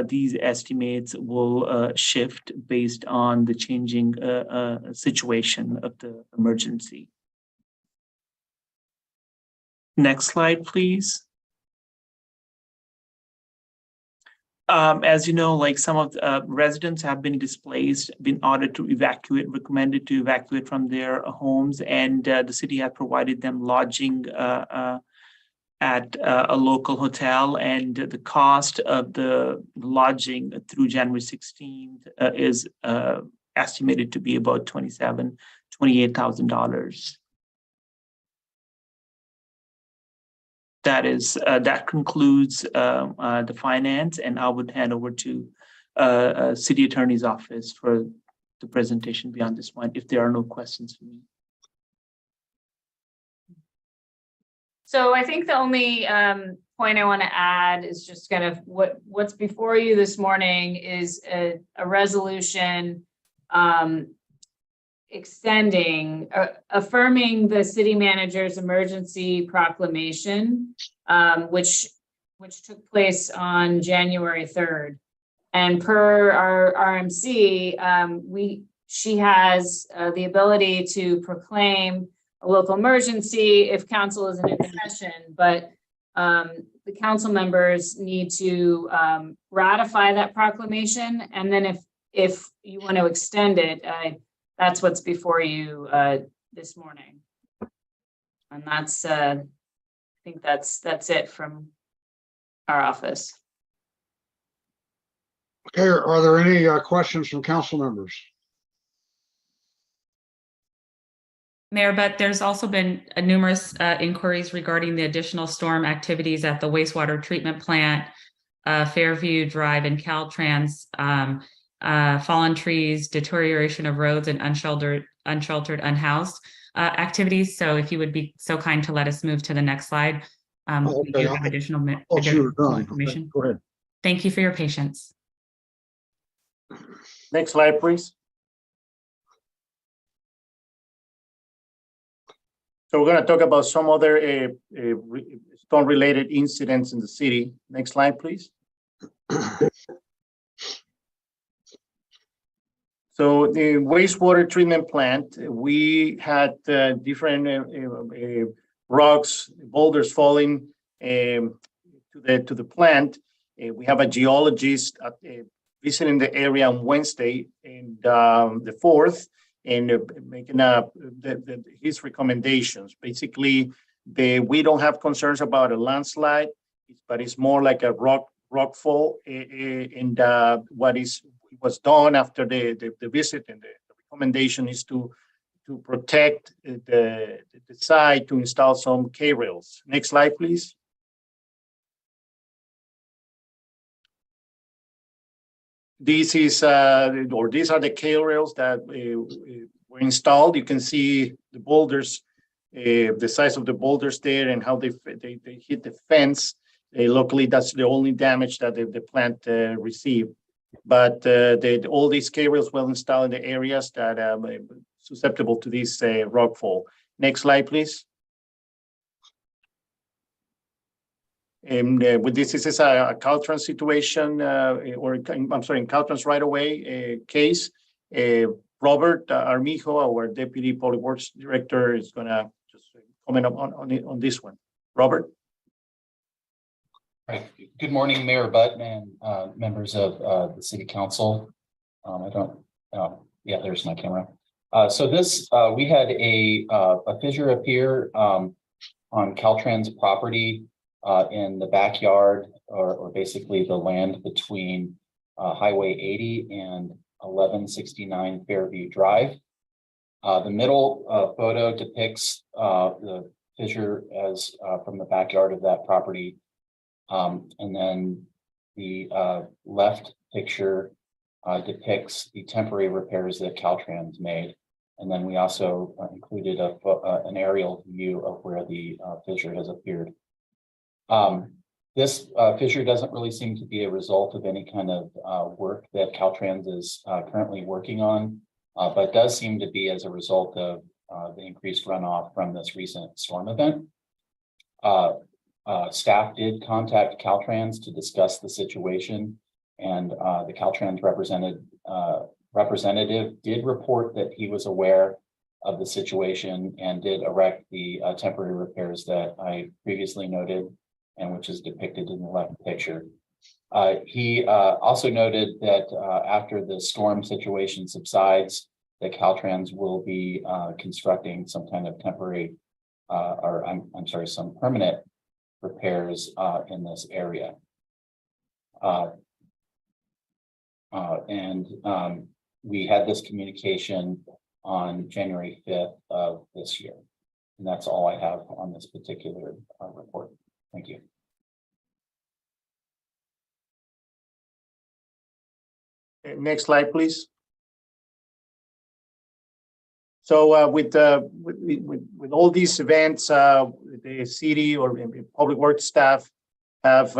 these estimates will shift based on the changing situation of the emergency. Next slide, please. As you know, like some of the residents have been displaced, been ordered to evacuate, recommended to evacuate from their homes, and the city has provided them lodging at a local hotel, and the cost of the lodging through January 16th is estimated to be about $28,000. That concludes the finance, and I would hand over to City Attorney's Office for the presentation beyond this point, if there are no questions for me. So I think the only point I want to add is just kind of what's before you this morning is a resolution extending, affirming the city manager's emergency proclamation, which took place on January 3rd. And per our RMC, she has the ability to proclaim a local emergency if council isn't in session, but the council members need to ratify that proclamation. And then if you want to extend it, that's what's before you this morning. And that's, I think that's it from our office. Okay, are there any questions from council members? Mayor, but there's also been numerous inquiries regarding the additional storm activities at the wastewater treatment plant, Fairview Drive and Caltrans, fallen trees, deterioration of roads, and unsheltered, unhoused activities. So if you would be so kind to let us move to the next slide. We do have additional information. Go ahead. Thank you for your patience. Next slide, please. So we're going to talk about some other storm-related incidents in the city. Next slide, please. So the wastewater treatment plant, we had different rocks, boulders falling to the plant. We have a geologist visiting the area on Wednesday and the 4th, and making his recommendations. Basically, we don't have concerns about a landslide, but it's more like a rock fall. And what was done after the visit, and the recommendation is to protect the site, to install some K-rails. Next slide, please. This is, these are the K-rails that were installed. You can see the boulders, the size of the boulders there, and how they hit the fence. Locally, that's the only damage that the plant received. But all these K-rails were installed in the areas that are susceptible to this rockfall. Next slide, please. And with this is a Caltrans situation, Caltrans right-of-way case. Robert Armijo, our Deputy Public Works Director, is going to just comment on this one. Robert. Right. Good morning, Mayor Butt and members of the City Council. Yeah, there's my camera. So this, we had a fissure appear on Caltrans property in the backyard, or basically the land between Highway 80 and 1169 Fairview Drive. The middle photo depicts the fissure as from the backyard of that property. And then the left picture depicts the temporary repairs that Caltrans made. And then we also included an aerial view of where the fissure has appeared. This fissure doesn't really seem to be a result of any kind of work that Caltrans is currently working on, but does seem to be as a result of the increased runoff from this recent storm event. Staff did contact Caltrans to discuss the situation, and the Caltrans representative did report that he was aware of the situation and did erect the temporary repairs that I previously noted, and which is depicted in the left picture. He also noted that after the storm situation subsides, that Caltrans will be constructing some kind of temporary, some permanent repairs in this area. We had this communication on January 5th of this year. And that's all I have on this particular report. Thank you. Next slide, please. So with all these events, the city or public works staff have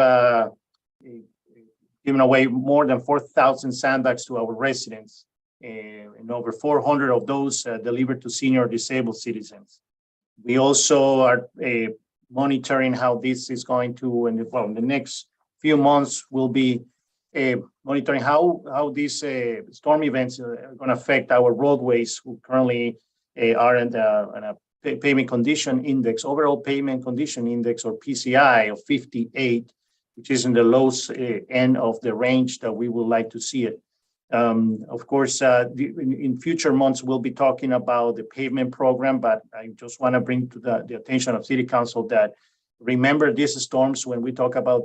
given away more than 4,000 sandbags to our residents. and over 400 of those delivered to senior disabled citizens. We also are monitoring how this is going to, in the next few months, we'll be monitoring how these storm events are going to affect our roadways who currently are in a pavement condition index, overall pavement condition index, or PCI of 58, which is in the low end of the range that we would like to see it. Of course, in future months, we'll be talking about the pavement program, but I just want to bring to the attention of City Council that remember these storms when we talk about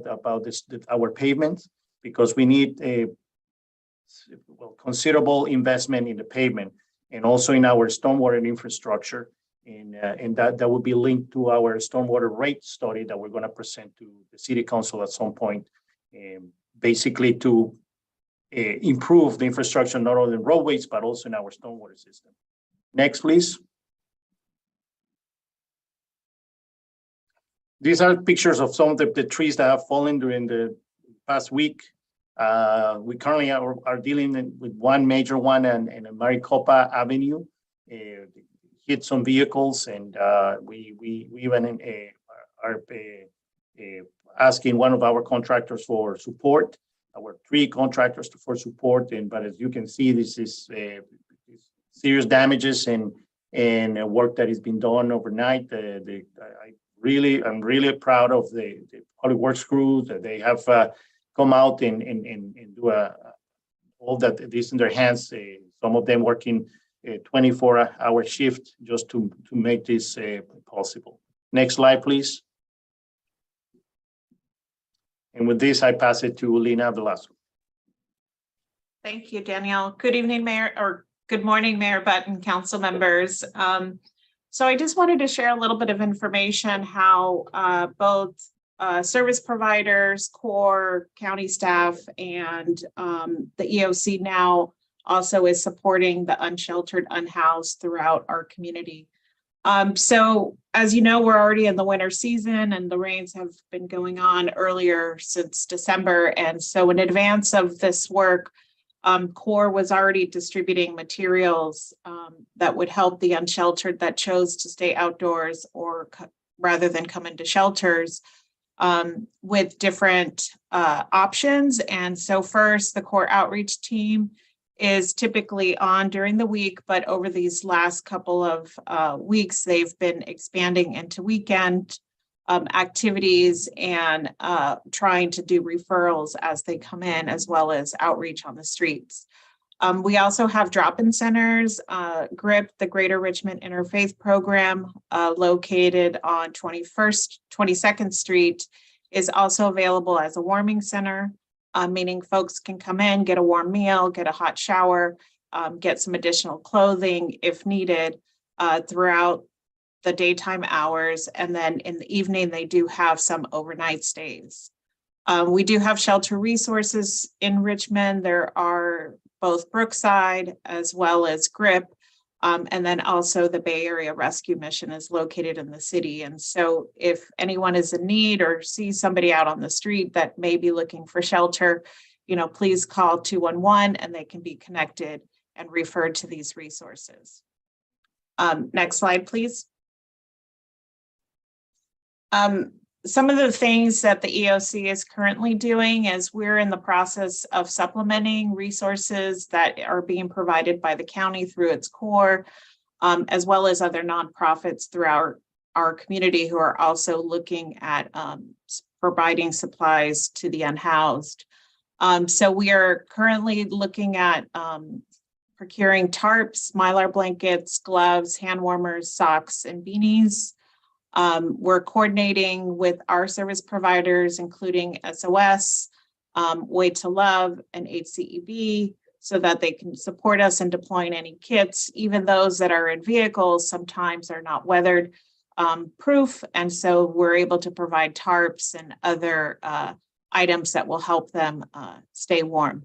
our pavement, because we need a considerable investment in the pavement and also in our stormwater infrastructure. And that will be linked to our stormwater rate study that we're going to present to the City Council at some point, basically to improve the infrastructure, not only in roadways, but also in our stormwater system. Next, please. These are pictures of some of the trees that have fallen during the past week. We currently are dealing with one major one in Maricopa Avenue. Hit some vehicles, and we even are asking one of our contractors for support. Our 3 contractors for support, but as you can see, this is serious damages and work that has been done overnight. I'm really proud of the public works crew that they have come out and do all that is in their hands. Some of them working a 24-hour shift just to make this possible. Next slide, please. And with this, I pass it to Lina Velasco. Thank you, Danielle. Good evening, Mayor, or good morning, Mayor Button, council members. So I just wanted to share a little bit of information how both service providers, core, county staff, and the EOC now also is supporting the unsheltered, unhoused throughout our community. So as you know, we're already in the winter season and the rains have been going on earlier since December. And so in advance of this work, CORE was already distributing materials that would help the unsheltered that chose to stay outdoors or rather than come into shelters with different options. And so first, the CORE outreach team is typically on during the week, but over these last couple of weeks, they've been expanding into weekend activities and trying to do referrals as they come in, as well as outreach on the streets. We also have drop-in centers, GRIP, the Greater Richmond Interfaith Program, located on 22nd Street, is also available as a warming center. Meaning folks can come in, get a warm meal, get a hot shower, get some additional clothing if needed throughout the daytime hours. And then in the evening, they do have some overnight stays. We do have shelter resources in Richmond. There are both Brookside as well as GRIP. And then also the Bay Area Rescue Mission is located in the city. And so if anyone is in need or sees somebody out on the street that may be looking for shelter, please call 211 and they can be connected and referred to these resources. Next slide, please. Some of the things that the EOC is currently doing is we're in the process of supplementing resources that are being provided by the county through its CORE, as well as other nonprofits throughout our community who are also looking at providing supplies to the unhoused. So we are currently looking at procuring tarps, Mylar blankets, gloves, hand warmers, socks, and beanies. We're coordinating with our service providers, including SOS, Way to Love, and HCEB, so that they can support us in deploying any kits. Even those that are in vehicles sometimes are not weathered proof, and so we're able to provide tarps and other items that will help them stay warm.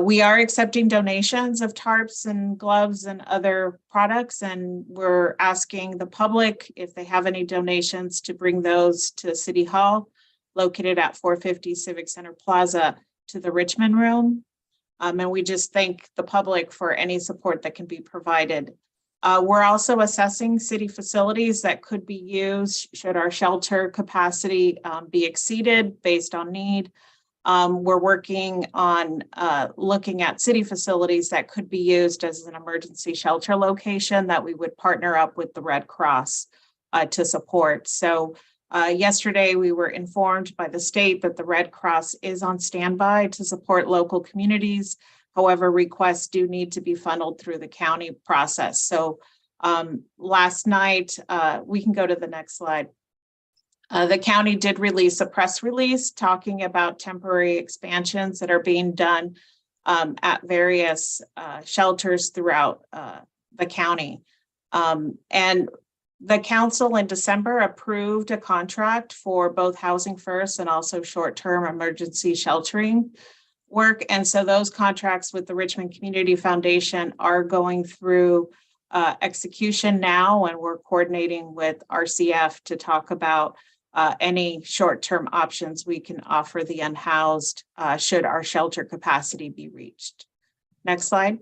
We are accepting donations of tarps and gloves and other products, and we're asking the public if they have any donations to bring those to City Hall, located at 450 Civic Center Plaza, to the Richmond Room. And we just thank the public for any support that can be provided. We're also assessing city facilities that could be used should our shelter capacity be exceeded based on need. We're working on looking at city facilities that could be used as an emergency shelter location that we would partner up with the Red Cross to support. So yesterday we were informed by the state that the Red Cross is on standby to support local communities. However, requests do need to be funneled through the county process. So last night, we can go to the next slide. The county did release a press release talking about temporary expansions that are being done at various shelters throughout the county. And the council in December approved a contract for both Housing First and also short-term emergency sheltering work. And so those contracts with the Richmond Community Foundation are going through execution now, and we're coordinating with RCF to talk about any short-term options we can offer the unhoused should our shelter capacity be reached. Next slide.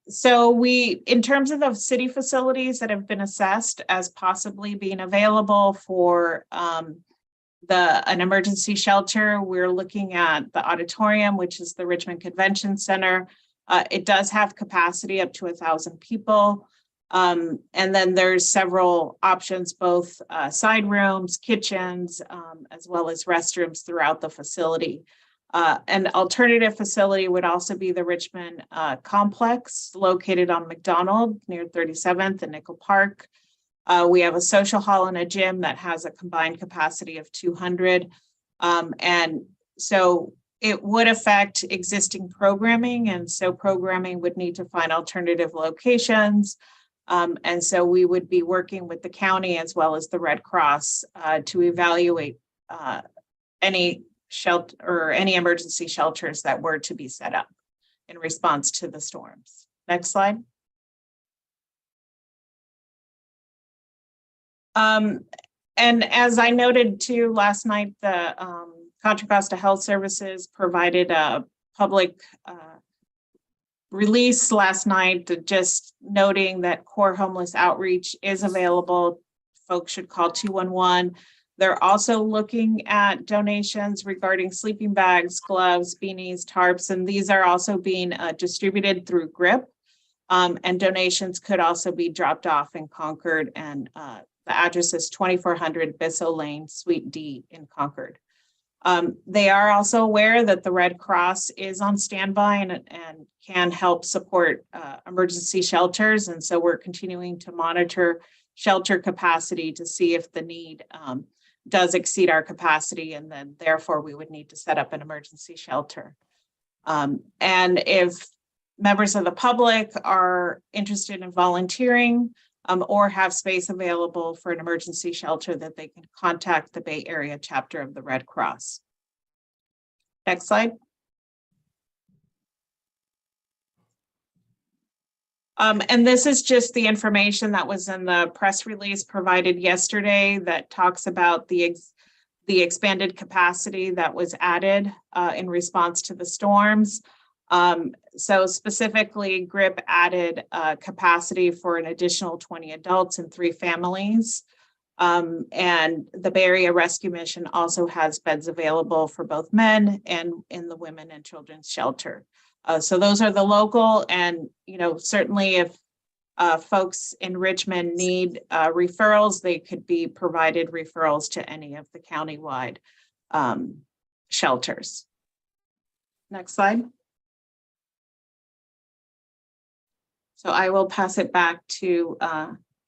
So in terms of the city facilities that have been assessed as possibly being available for an emergency shelter, we're looking at the auditorium, which is the Richmond Convention Center. It does have capacity up to 1,000 people. And then there's several options, both side rooms, kitchens, as well as restrooms throughout the facility. An alternative facility would also be the Richmond complex located on McDonald near 37th and Nickel Park. We have a social hall and a gym that has a combined capacity of 200. And so it would affect existing programming. And so programming would need to find alternative locations. And so we would be working with the county as well as the Red Cross to evaluate any shelter or any emergency shelters that were to be set up in response to the storms. Next slide. And as I noted too last night, the Contra Costa Health Services provided a public release last night, just noting that core homeless outreach is available. Folks should call 211. They're also looking at donations regarding sleeping bags, gloves, beanies, tarps, and these are also being distributed through GRIP. And donations could also be dropped off in Concord, and the address is 2400 Bissell Lane, Suite D in Concord. They are also aware that the Red Cross is on standby and can help support emergency shelters. And so we're continuing to monitor shelter capacity to see if the need does exceed our capacity, and then therefore we would need to set up an emergency shelter. And if members of the public are interested in volunteering or have space available for an emergency shelter, that they can contact the Bay Area chapter of the Red Cross. Next slide. And this is just the information that was in the press release provided yesterday that talks about the expanded capacity that was added in response to the storms. So specifically, GRIP added capacity for an additional 20 adults and 3 families. And the Bay Area Rescue Mission also has beds available for both men and in the women and children's shelter. So those are the local, and certainly if folks in Richmond need referrals, they could be provided referrals to any of the countywide shelters. Next slide. So I will pass it back to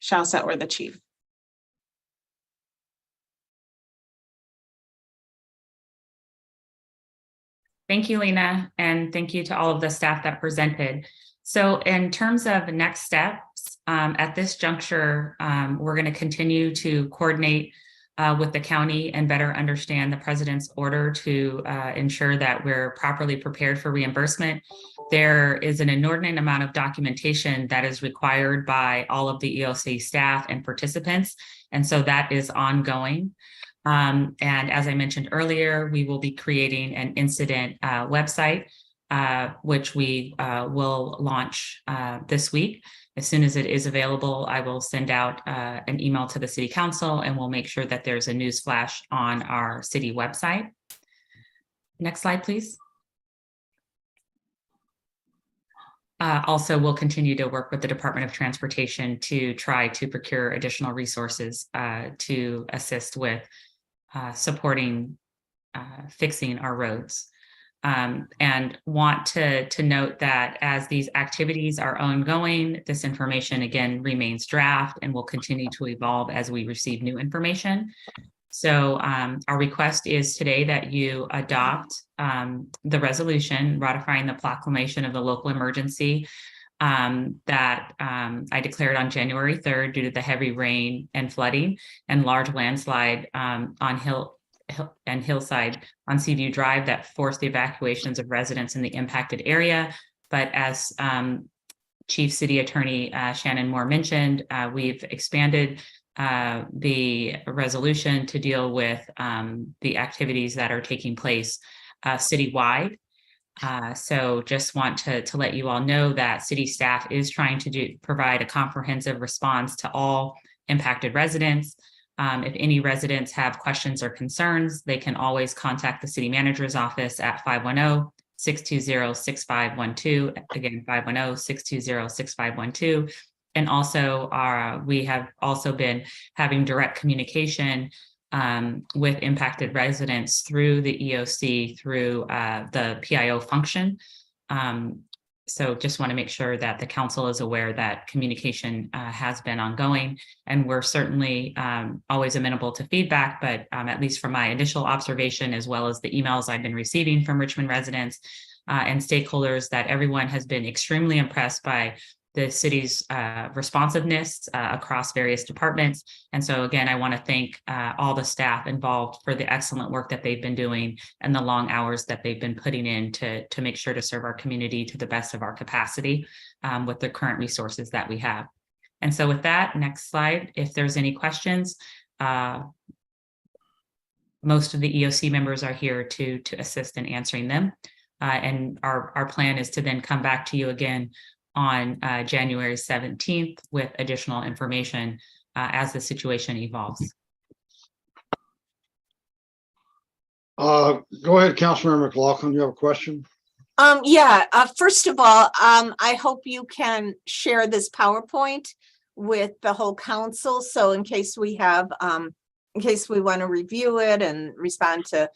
Shasa or the chief. Thank you, Lena, and thank you to all of the staff that presented. So in terms of next steps, at this juncture, we're going to continue to coordinate with the county and better understand the president's order to ensure that we're properly prepared for reimbursement. There is an inordinate amount of documentation that is required by all of the EOC staff and participants, and so that is ongoing. And as I mentioned earlier, we will be creating an incident website, which we will launch this week. As soon as it is available, I will send out an email to the City Council, and we'll make sure that there's a news flash on our city website. Next slide, please. Also, we'll continue to work with the Department of Transportation to try to procure additional resources to assist with supporting fixing our roads. And want to note that as these activities are ongoing, this information again remains draft and will continue to evolve as we receive new information. So our request is today that you adopt the resolution ratifying the proclamation of the local emergency that I declared on January 3rd due to the heavy rain and flooding and large landslide on hillside on Seaview Drive that forced the evacuations of residents in the impacted area. But as Chief City Attorney Shannon Moore mentioned, we've expanded the resolution to deal with the activities that are taking place citywide. So just want to let you all know that city staff is trying to provide a comprehensive response to all impacted residents. If any residents have questions or concerns, they can always contact the city manager's office at 510-620-6512. Again, 510-620-6512. And also we have also been having direct communication with impacted residents through the EOC, through the PIO function. So just want to make sure that the council is aware that communication has been ongoing, and we're certainly always amenable to feedback, but at least from my initial observation, as well as the emails I've been receiving from Richmond residents and stakeholders, that everyone has been extremely impressed by the city's responsiveness across various departments. And so again, I want to thank all the staff involved for the excellent work that they've been doing and the long hours that they've been putting in to make sure to serve our community to the best of our capacity with the current resources that we have. And so with that, next slide, if there's any questions, most of the EOC members are here to assist in answering them. And our plan is to then come back to you again on January 17th with additional information as the situation evolves. Go ahead, Councilmember McLaughlin, you have a question? First of all, I hope you can share this PowerPoint with the whole council. So in case we have, in case we want to review it and respond to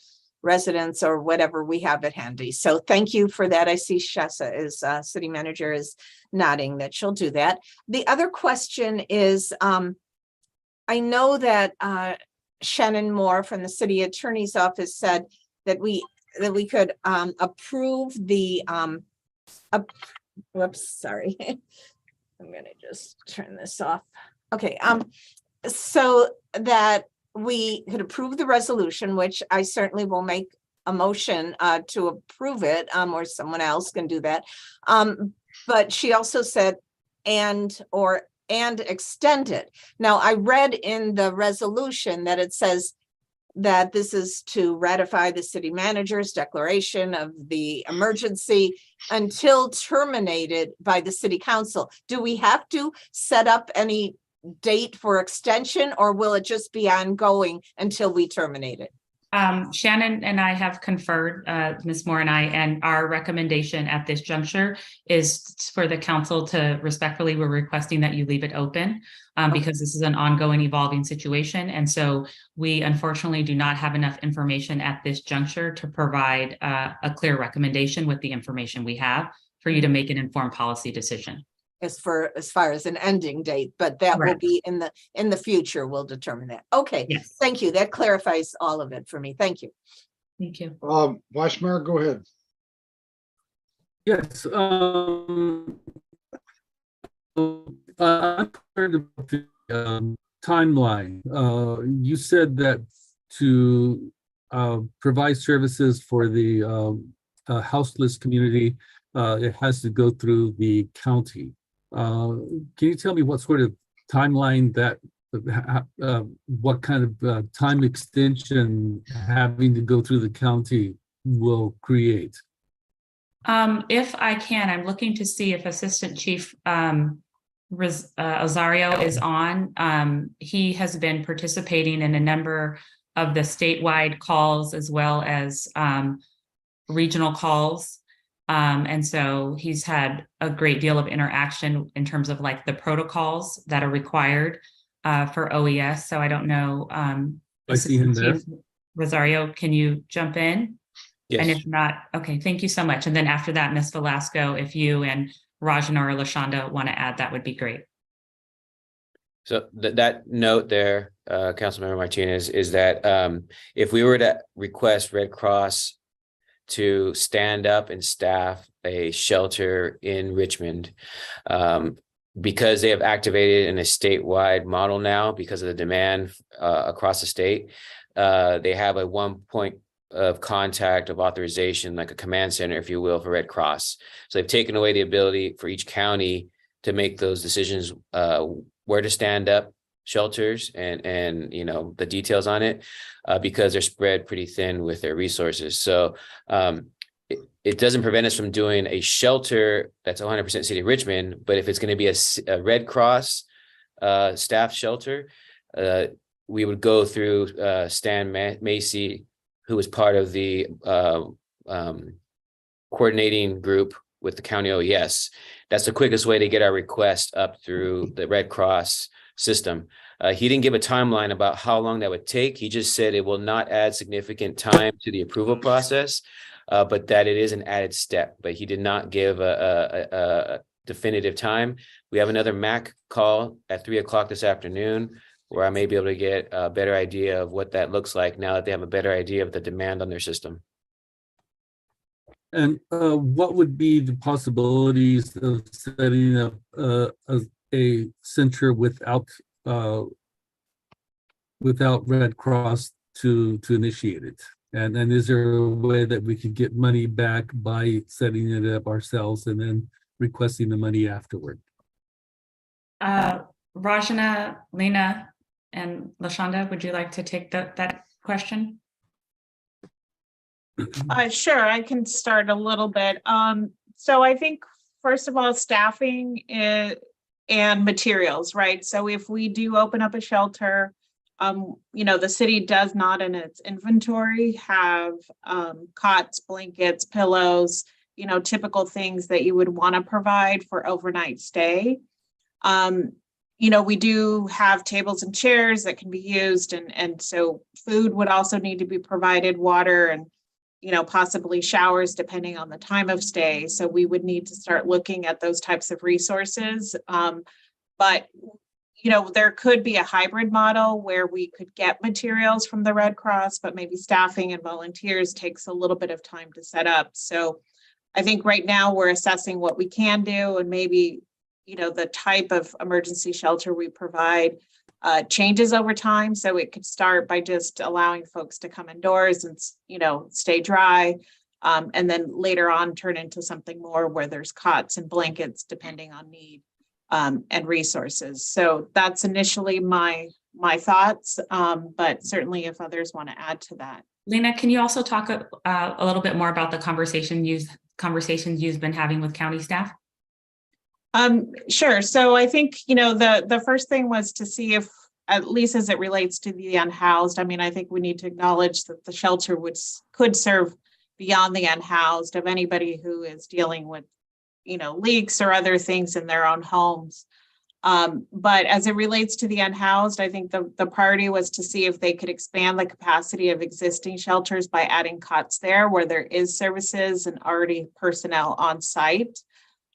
residents or whatever, we have it handy. So thank you for that. I see Shessa is city manager is nodding that she'll do that. The other question is, I know that Shannon Moore from the city attorney's office said that we could approve the whoops, sorry. I'm gonna just turn this off. Okay, so that we could approve the resolution, which I certainly will make a motion to approve it, or someone else can do that. But she also said, and extend it. Now, I read in the resolution that it says that this is to ratify the city manager's declaration of the emergency until terminated by the city council. Do we have to set up any date for extension, or will it just be ongoing until we terminate it? Shannon and I have conferred, Ms. Moore and I, and our recommendation at this juncture is for the council to respectfully, we're requesting that you leave it open because this is an ongoing, evolving situation. And so we unfortunately do not have enough information at this juncture to provide a clear recommendation with the information we have for you to make an informed policy decision. As far as an ending date, but that will be in the future, we'll determine that. Okay, yes. Thank you. That clarifies all of it for me. Thank you. Thank you. Vice Mayor, go ahead. Yes. I heard about the timeline. You said that to provide services for the houseless community, it has to go through the county. Can you tell me what sort of timeline that what kind of time extension having to go through the county will create? If I can, I'm looking to see if Assistant Chief Osario is on. He has been participating in a number of the statewide calls as well as regional calls. And so he's had a great deal of interaction in terms of like the protocols that are required for OES. So I don't know. I see him there. Chief Rosario, can you jump in? And Yes. if not, okay, thank you so much. And then after that, Ms. Velasco, if you and Rajana or LaShonda want to add, that would be great. So that note there, Councilmember Martinez, is that if we were to request Red Cross to stand up and staff a shelter in Richmond, because they have activated in a statewide model now because of the demand across the state, they have a 1 point of contact of authorization, like a command center, if you will, for Red Cross. So they've taken away the ability for each county to make those decisions, where to stand up shelters and you know, the details on it, because they're spread pretty thin with their resources. So it doesn't prevent us from doing a shelter that's 100% City of Richmond, but if it's going to be a Red Cross staff shelter, we would go through Stan Macy, who was part of the coordinating group with the county OES. That's the quickest way to get our request up through the Red Cross system. He didn't give a timeline about how long that would take. He just said it will not add significant time to the approval process, but that it is an added step. But he did not give a definitive time. We have another MAC call at 3 o'clock this afternoon, where I may be able to get a better idea of what that looks like now that they have a better idea of the demand on their system. And what would be the possibilities of setting up a center without Red Cross to initiate it? And is there a way that we could get money back by setting it up ourselves and then requesting the money afterward? Rajana, Lena, and LaShonda, would you like to take that question? Sure, I can start a little bit. So I think, first of all, staffing and materials, right? So if we do open up a shelter, you know, the city does not in its inventory have cots, blankets, pillows, you know, typical things that you would want to provide for overnight stay. You know, we do have tables and chairs that can be used, and so food would also need to be provided, water, and you know, possibly showers depending on the time of stay. So we would need to start looking at those types of resources. But you know, there could be a hybrid model where we could get materials from the Red Cross, but maybe staffing and volunteers takes a little bit of time to set up. So I think right now we're assessing what we can do, and maybe, you know, the type of emergency shelter we provide changes over time. So it could start by just allowing folks to come indoors and, you know, stay dry. And then later on turn into something more where there's cots and blankets depending on need and resources. So that's initially my thoughts, but certainly if others want to add to that. Lena, can you also talk a little bit more about the conversations you've been having with county staff? Sure. So I think, you know, the first thing was to see if, at least as it relates to the unhoused, I mean, I think we need to acknowledge that the shelter could serve beyond the unhoused of anybody who is dealing with, you know, leaks or other things in their own homes. But as it relates to the unhoused, I think the priority was to see if they could expand the capacity of existing shelters by adding cots there where there is services and already personnel on site.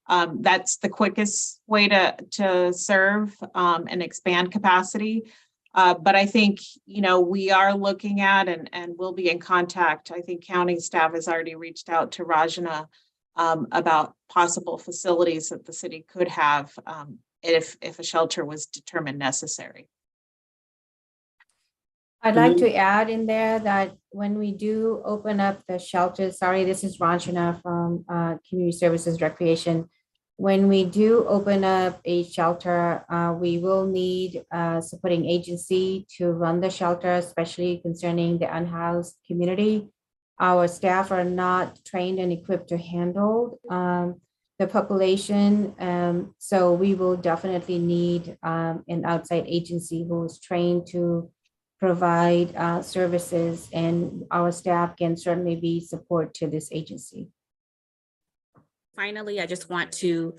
That's the quickest way to serve and expand capacity. But I think, you know, we are looking at and we'll be in contact. I think county staff has already reached out to Rajana about possible facilities that the city could have if a shelter was determined necessary. I'd like to add in there that when we do open up the shelters, sorry, this is Ranjana from Community Services Recreation. when we do open up a shelter, we will need a supporting agency to run the shelter, especially concerning the unhoused community. Our staff are not trained and equipped to handle the population. So we will definitely need an outside agency who is trained to provide services, and our staff can certainly be support to this agency. Finally, I just want to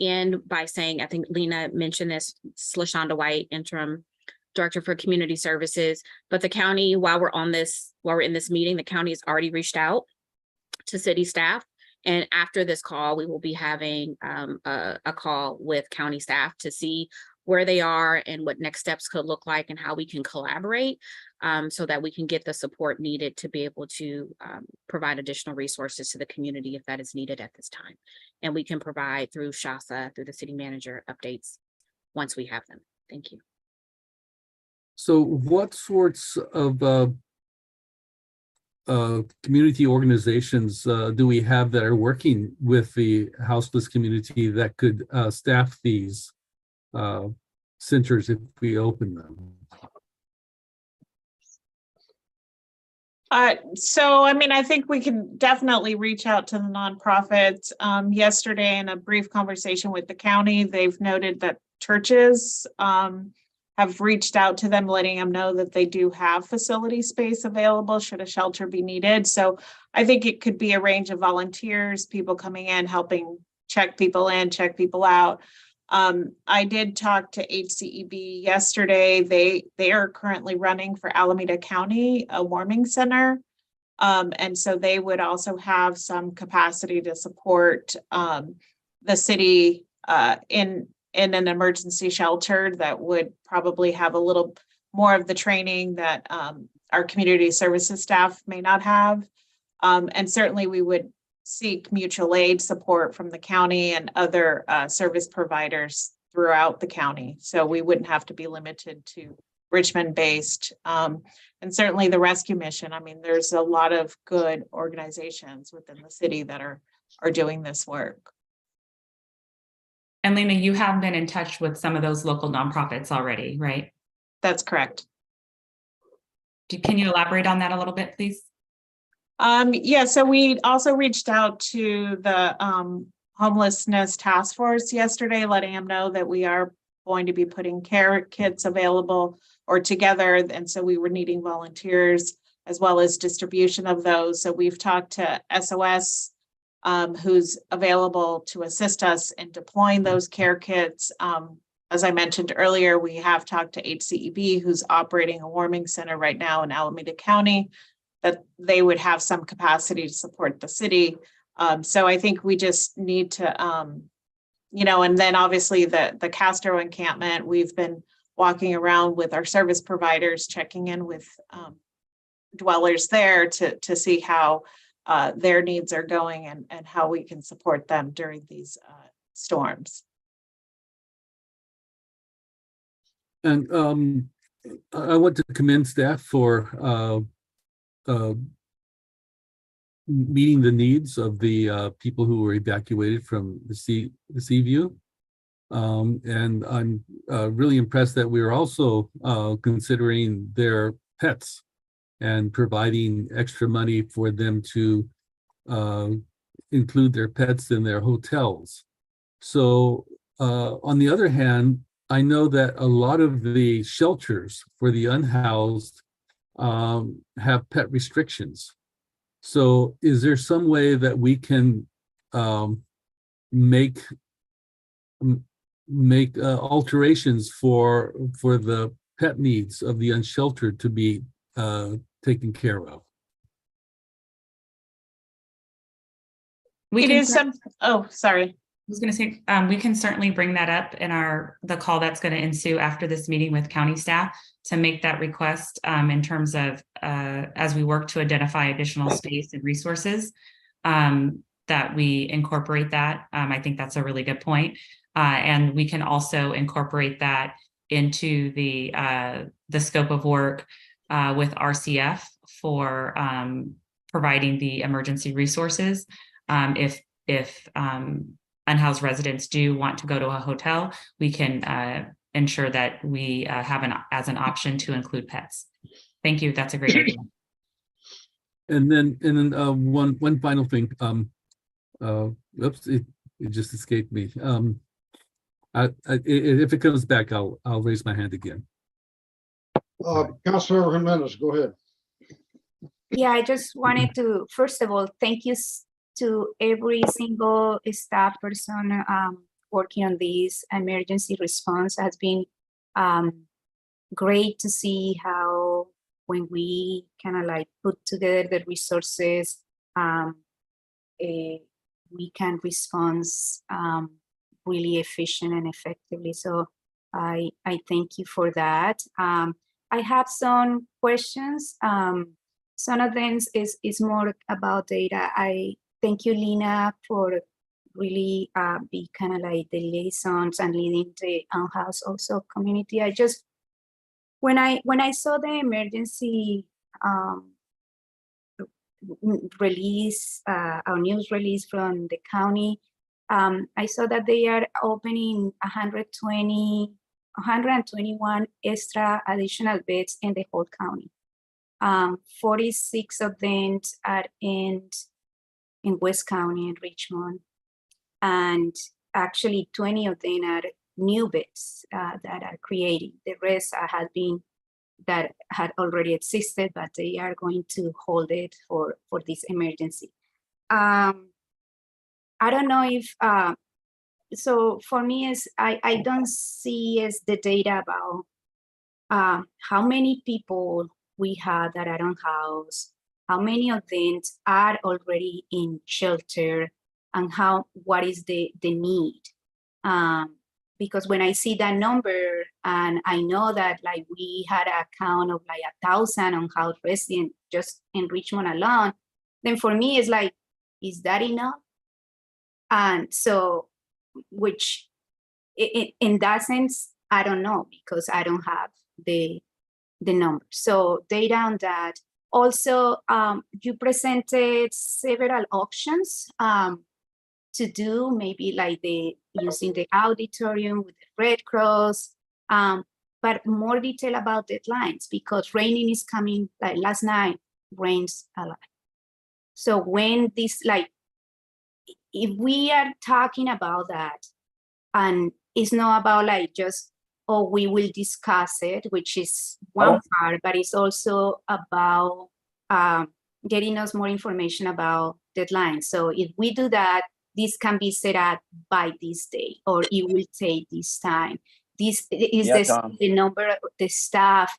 end by saying, I think Lena mentioned this, LaShonda White, interim director for community services, but the county, while we're in this meeting, the county has already reached out to city staff. And after this call, we will be having a call with county staff to see where they are and what next steps could look like and how we can collaborate so that we can get the support needed to be able to provide additional resources to the community if that is needed at this time. And we can provide through SHASA, through the city manager, updates once we have them. Thank you. So what sorts of community organizations do we have that are working with the houseless community that could staff these centers if we open them? So, I mean, I think we can definitely reach out to the nonprofits. Yesterday, in a brief conversation with the county, they've noted that churches have reached out to them, letting them know that they do have facility space available should a shelter be needed. So I think it could be a range of volunteers, people coming in, helping check people in, check people out. I did talk to HCEB yesterday. They are currently running for Alameda County a warming center. And so they would also have some capacity to support the city in an emergency shelter that would probably have a little more of the training that our community services staff may not have. And certainly we would seek mutual aid support from the county and other service providers throughout the county. So we wouldn't have to be limited to Richmond based. And certainly the rescue mission. I mean, there's a lot of good organizations within the city that are doing this work. And Lena, you have been in touch with some of those local nonprofits already, right? That's correct. Can you elaborate on that a little bit, please? Yeah, so we also reached out to the homelessness task force yesterday, letting them know that we are going to be putting care kits available or together. And so we were needing volunteers as well as distribution of those. So we've talked to SOS, who's available to assist us in deploying those care kits. As I mentioned earlier, we have talked to HCEB, who's operating a warming center right now in Alameda County, that they would have some capacity to support the city. So I think we just need to, and then obviously the Castro encampment, we've been walking around with our service providers, checking in with dwellers there to see how their needs are going and how we can support them during these storms. And I want to commend staff for meeting the needs of the people who were evacuated from the Seaview. And I'm really impressed that we're also considering their pets and providing extra money for them to include their pets in their hotels. So on the other hand, I know that a lot of the shelters for the unhoused have pet restrictions. So is there some way that we can make alterations for the pet needs of the unsheltered to be taken care of? Sorry. I was going to say, we can certainly bring that up in the call that's going to ensue after this meeting with county staff to make that request in terms of as we work to identify additional space and resources that we incorporate that. I think that's a really good point. And we can also incorporate that into the scope of work with RCF for providing the emergency resources. If unhoused residents do want to go to a hotel, we can ensure that we have as an option to include pets. Thank you. That's a great idea. And then one final thing. Oops, it just escaped me. If it comes back, I'll raise my hand again. Councilmember Jimenez, go ahead. Yeah, I just wanted to, first of all, thank you to every single staff person working on this emergency response. Has been great to see how when we kind of like put together the resources, we can respond really efficient and effectively. So I thank you for that. I have some questions. Some of them is more about data. I thank you, Lina, for really be kind of like the liaisons and leading the unhoused also community. I just, when I saw the emergency release, our news release from the county, I saw that they are opening 121 extra additional beds in the whole county. 46 of them are in West County in Richmond, and actually 20 of them are new beds that are created. The rest that had already existed, but they are going to hold it for this emergency. I don't know if, so for me, I don't see as the data about how many people we have that are unhoused, how many of them are already in shelter, and what is the need. Because when I see that number, and I know that like we had a count of like 1,000 unhoused residents just in Richmond alone, then for me it's like, is that enough? And so, which in that sense, I don't know, because I don't have the number. So data on that. Also, you presented several options to do, maybe like using the auditorium with the Red Cross, but more detail about deadlines, because raining is coming, like last night, rains a lot. So when this, like, if we are talking about that, and it's not about like just, oh, we will discuss it, which is one part, but it's also about getting us more information about deadlines. So if we do that, this can be set up by this day, or it will take this time. This is the number of the staff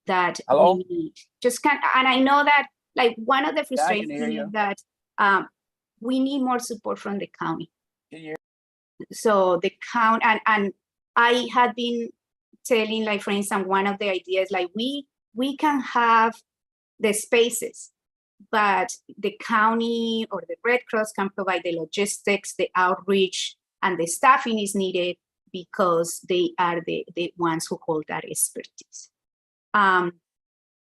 that we need. And I know that like one of the frustrations is that we need more support from the county. So the county, and I had been telling, like, for instance, one of the ideas, like we can have the spaces, but the county or the Red Cross can provide the logistics, the outreach, and the staffing is needed because they are the ones who hold that expertise.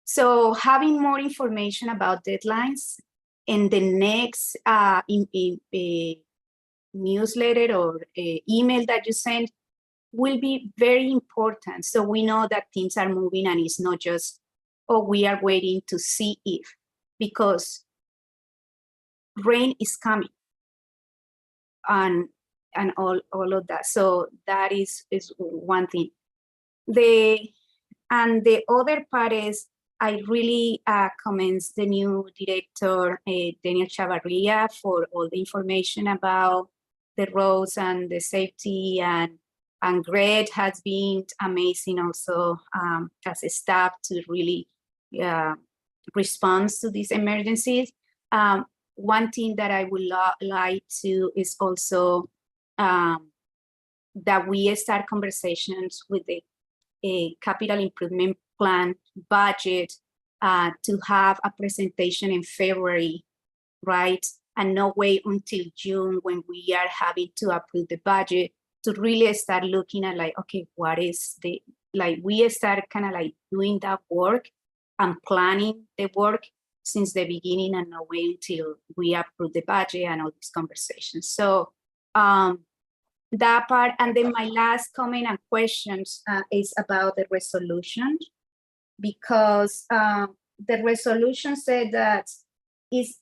So having more information about deadlines in the next newsletter or email that you send will be very important. So we know that things are moving, and it's not just, oh, we are waiting to see if, because rain is coming and all of that. So that is one thing. The other part is, I really commend the new director, Daniel Chavarria, for all the information about the roads and the safety, and Greg has been amazing also as a staff to really respond to these emergencies. One thing that I would like to is also that we start conversations with the capital improvement plan budget to have a presentation in February, right? And not wait until June when we are having to approve the budget, to really start looking at like, okay, what is like we start kind of like doing that work and planning the work since the beginning, and not wait until we approve the budget and all these conversations. So that part. And then my last comment and questions is about the resolution, because the resolution said that it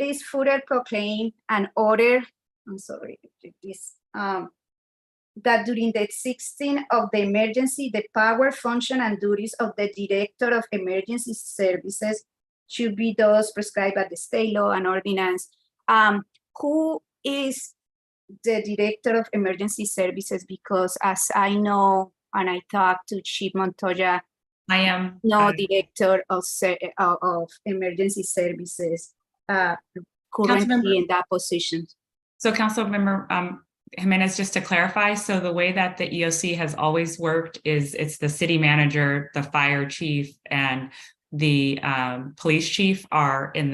is further proclaimed and ordered, I'm sorry, this, that during the 16th of the emergency, the power, function, and duties of the Director of Emergency Services should be those prescribed by the state law and ordinance. Who is the Director of Emergency Services? Because as I know, and I talked to Chief Montoya, I am no Director of Emergency Services currently in that position. So Councilmember Jimenez, just to clarify, so the way that the EOC has always worked is it's the city manager, the fire chief, and the police chief are in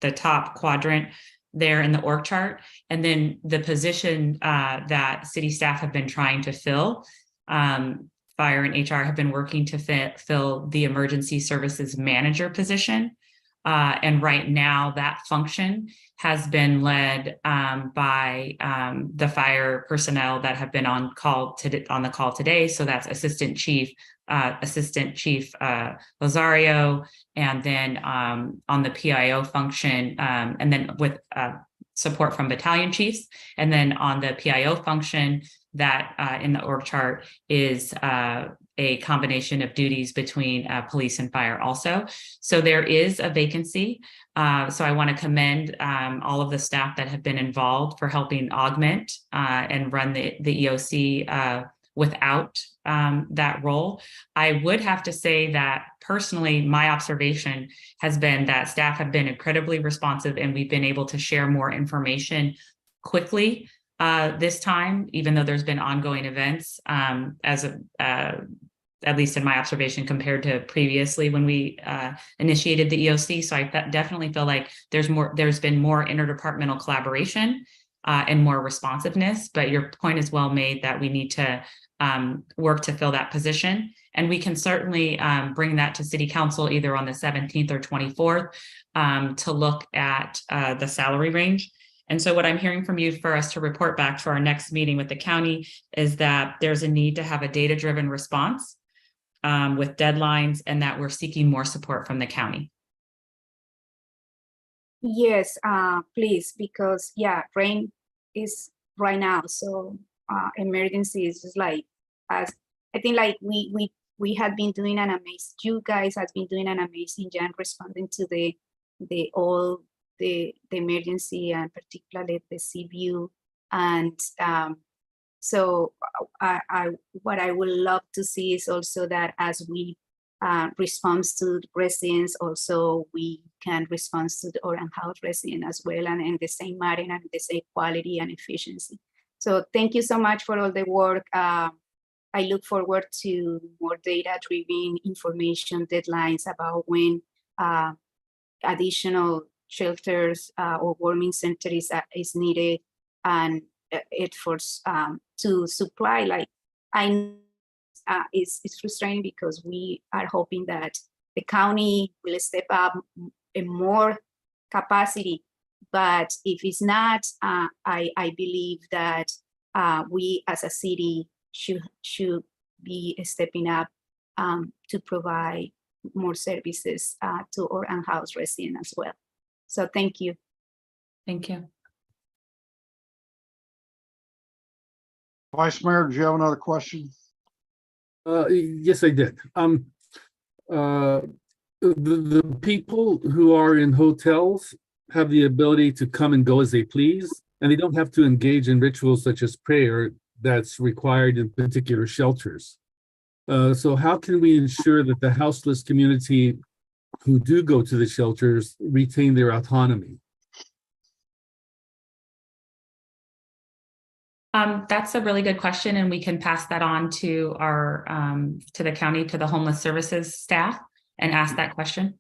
the top quadrant there in the org chart. And then the position that city staff have been trying to fill, fire and HR have been working to fill the emergency services manager position. And right now that function has been led by the fire personnel that have been on the call today. So that's Assistant Chief Lazario, and then on the PIO function, and then with support from battalion chiefs, and then on the PIO function that in the org chart is a combination of duties between police and fire also. So there is a vacancy. So I want to commend all of the staff that have been involved for helping augment and run the EOC without that role. I would have to say that personally, my observation has been that staff have been incredibly responsive, and we've been able to share more information quickly this time, even though there's been ongoing events at least in my observation, compared to previously when we initiated the EOC. So I definitely feel like there's been more interdepartmental collaboration and more responsiveness, but your point is well made that we need to work to fill that position. And we can certainly bring that to City Council either on the 17th or 24th to look at the salary range. And so what I'm hearing from you for us to report back to our next meeting with the county is that there's a need to have a data-driven response with deadlines, and that we're seeking more support from the county. Yes, please, because rain is right now. So emergency is just like, as I think like we had been doing an amazing, you guys has been doing an amazing job responding to the emergency, and particularly the CVU. And so what I would love to see is also that as we respond to residents, also we can respond to the Orange House resident as well, and in the same manner and the same quality and efficiency. So thank you so much for all the work. I look forward to more data-driven information deadlines about when additional shelters or warming centers is needed, and it force to supply. Like it's frustrating because we are hoping that the county will step up in more capacity, but if it's not, I believe that we as a city should be stepping up to provide more services to Orange House residents as well. So thank you. Thank you. Vice Mayor, do you have another question? Yes, I did. The people who are in hotels have the ability to come and go as they please, and they don't have to engage in rituals such as prayer that's required in particular shelters. So how can we ensure that the houseless community who do go to the shelters retain their autonomy? That's a really good question, and we can pass that on to our to the county, to the homeless services staff, and ask that question.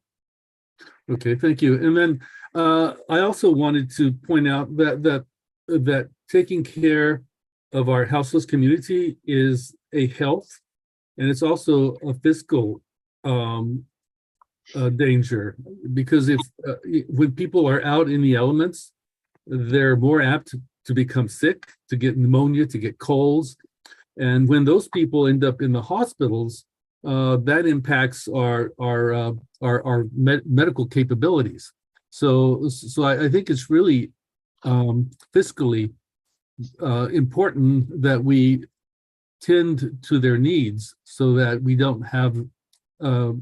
Okay, thank you. And then I also wanted to point out that taking care of our houseless community is a health, and it's also a fiscal danger, because when people are out in the elements, they're more apt to become sick, to get pneumonia, to get colds. And when those people end up in the hospitals, that impacts our medical capabilities. So I think it's really fiscally important that we tend to their needs so that we don't have a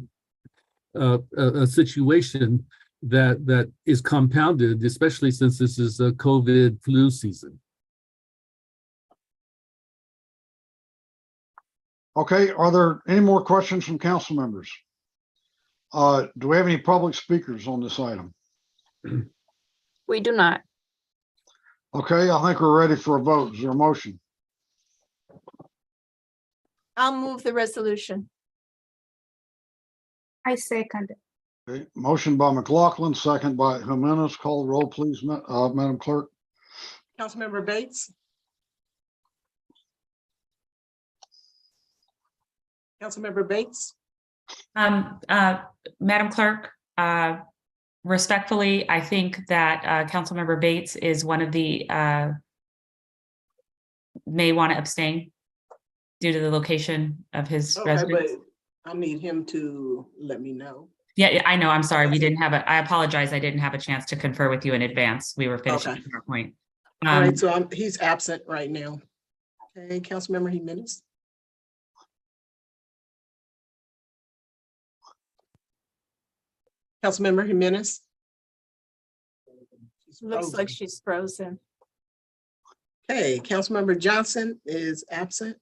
situation that is compounded, especially since this is a COVID flu season. Okay, are there any more questions from council members? Do we have any public speakers on this item? We do not. Okay, I think we're ready for a vote. Is there a motion? I'll move the resolution. I second. Okay, motion by McLaughlin, second by Jimenez. Call the roll, please, Madam Clerk. Councilmember Bates. Councilmember Bates. Madam Clerk, respectfully, I think that Councilmember Bates is one of the may want to abstain due to the location of his Okay, residence. but I need him to let me know. Yeah, I know. I'm sorry. We didn't have I apologize. I didn't have a chance to confer with you in advance. We were finishing Okay. our point. All right, so he's absent right now. Okay, Councilmember Jimenez. Councilmember Jimenez. Looks like she's frozen. Okay, Councilmember Johnson is absent.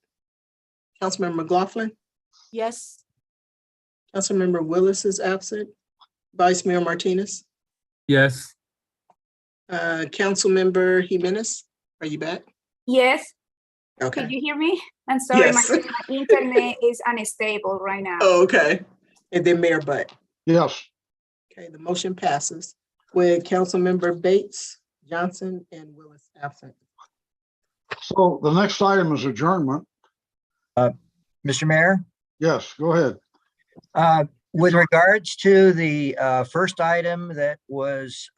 Councilmember McLaughlin. Yes. Councilmember Willis is absent. Vice Mayor Martinez. Yes. Councilmember Jimenez, are you back? Yes. Okay. Could you hear me? I'm sorry, Yes. my internet is unstable right now. Oh, okay. And then Mayor Butt. Yes. Okay, the motion passes with Councilmember Bates, Johnson, and Willis absent. So the next item is adjournment. Mr. Mayor, Yes, go ahead. with regards to the first item that was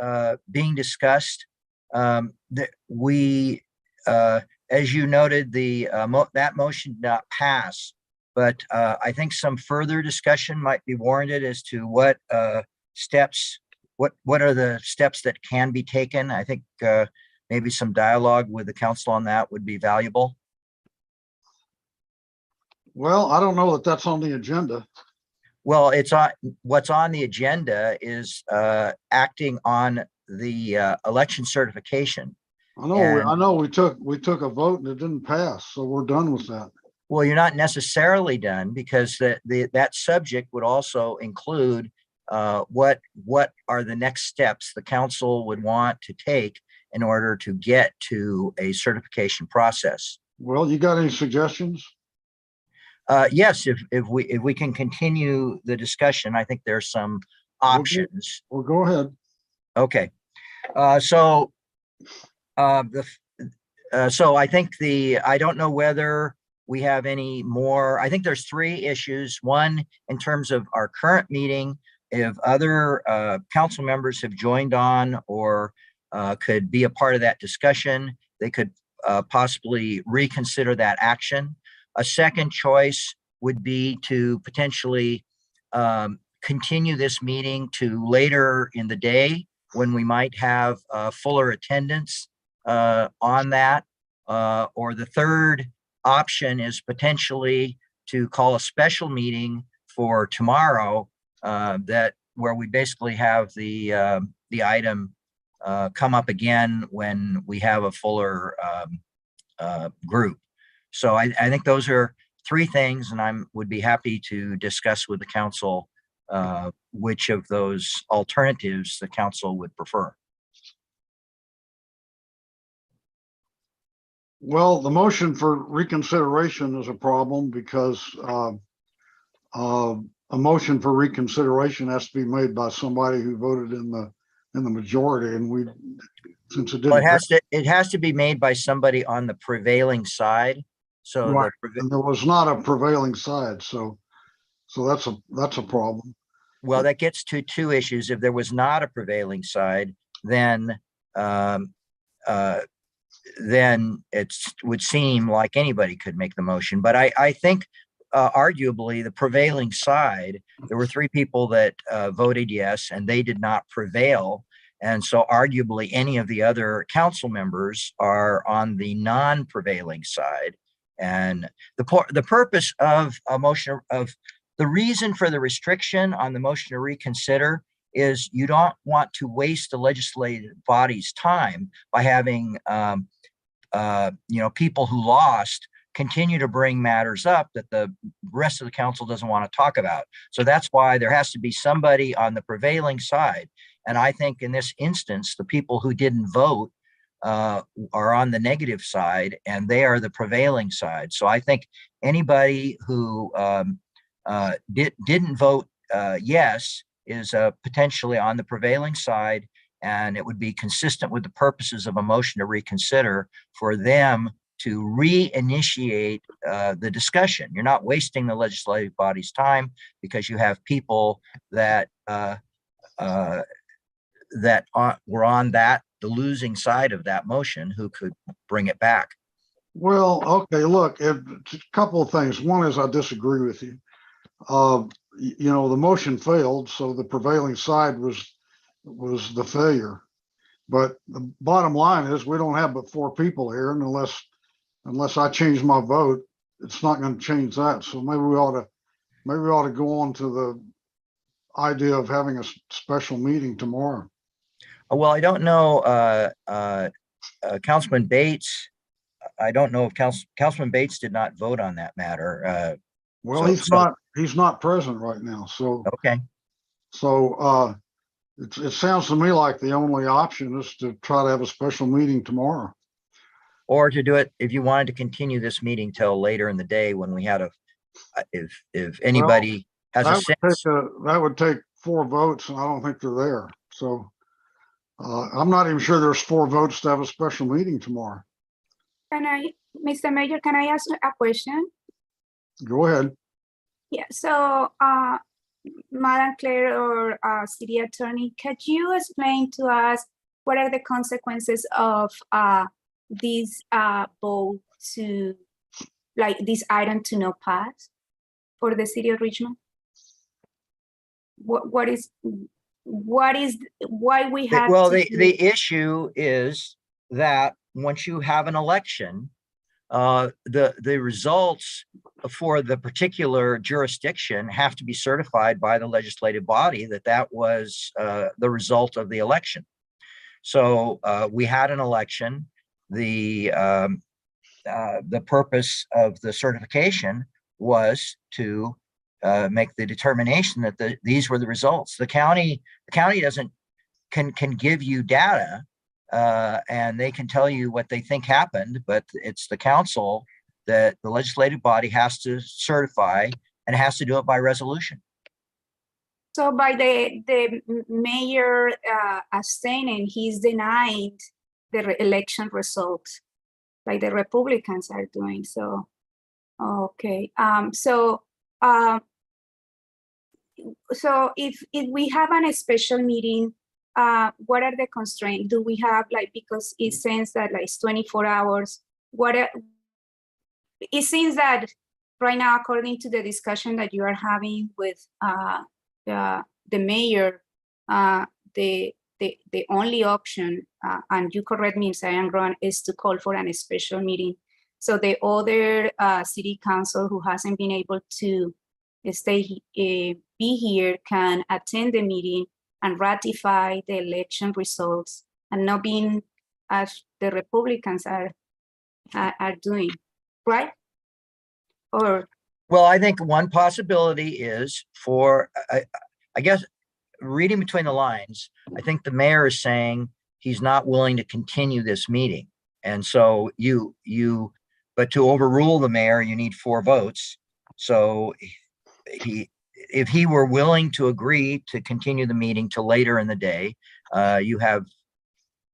being discussed, that we, as you noted, that motion did not pass. But I think some further discussion might be warranted as to what steps, what are the steps that can be taken. I think maybe some dialogue with the council on that would be valuable. Well, I don't know that that's on the agenda. Well, it's on, what's on the agenda is acting on the election certification. I know we took a vote and it didn't pass, so we're done with that. Well, you're not necessarily done because that subject would also include what are the next steps the council would want to take in order to get to a certification process. Well, you got any suggestions? Yes, if we can continue the discussion, I think there's some options. Well, go ahead. Okay, so I think I don't know whether we have any more. I think there's three issues. One, in terms of our current meeting, if other council members have joined on or could be a part of that discussion, they could possibly reconsider that action. A second choice would be to potentially continue this meeting to later in the day when we might have fuller attendance on that. Or the third option is potentially to call a special meeting for tomorrow where we basically have the item come up again when we have a fuller group. So I think those are three things, and I would be happy to discuss with the council which of those alternatives the council would prefer. Well, the motion for reconsideration is a problem because a motion for reconsideration has to be made by somebody who voted in the majority, and since it didn't. Well, it has to be made by somebody on the prevailing side. So right. And there was not a prevailing side, so that's a problem. Well, that gets to two issues. If there was not a prevailing side, then then it would seem like anybody could make the motion. But I think arguably the prevailing side, there were 3 people that voted yes, and they did not prevail. And so arguably any of the other council members are on the non-prevailing side. And the purpose of a motion of the reason for the restriction on the motion to reconsider is you don't want to waste the legislative body's time by having people who lost continue to bring matters up that the rest of the council doesn't want to talk about. So that's why there has to be somebody on the prevailing side. And I think in this instance, the people who didn't vote are on the negative side, and they are the prevailing side. So I think anybody who didn't vote yes is potentially on the prevailing side, and it would be consistent with the purposes of a motion to reconsider for them to reinitiate the discussion. You're not wasting the legislative body's time because you have people that were on the losing side of that motion who could bring it back. Well, okay, look, a couple of things. One is I disagree with you. The motion failed, so the prevailing side was the failure. But the bottom line is we don't have but 4 people here, and unless I change my vote, it's not going to change that. So maybe we ought to go on to the idea of having a special meeting tomorrow. Well, I don't know, Councilman Bates. I don't know if Councilman Bates did not vote on that matter. Well, he's not present right now. So okay. So it sounds to me like the only option is to try to have a special meeting tomorrow. Or to do it if you wanted to continue this meeting till later in the day when we had if anybody has a sense. That would take 4 votes, and I don't think they're there. So I'm not even sure there's 4 votes to have a special meeting tomorrow. Mr. Mayor, can I ask a question? Go ahead. Yeah, so Madam Clerk or City Attorney, could you explain to us what are the consequences of this vote to, like this item to not pass for the City of Richmond? Why we have the issue is that once you have an election, the results for the particular jurisdiction have to be certified by the legislative body that was the result of the election. So we had an election. The purpose of the certification was to make the determination that these were the results. The county can give you data and they can tell you what they think happened, but it's the council that the legislative body has to certify, and it has to do it by resolution. So by the mayor abstaining, he's denied the election results, like the Republicans are doing. So, okay. So if we have a special meeting, what are the constraints? Do we have because it seems that it's 24 hours. It seems that right now, according to the discussion that you are having with the mayor, the only option, and you correct me if I am wrong, is to call for a special meeting. So the other city council who hasn't been able to be here can attend the meeting and ratify the election results, and not being as the Republicans are doing, right? Or well, I think one possibility is for, I guess, reading between the lines, I think the mayor is saying he's not willing to continue this meeting. And so but to overrule the mayor, you need 4 votes. So if he were willing to agree to continue the meeting till later in the day, you have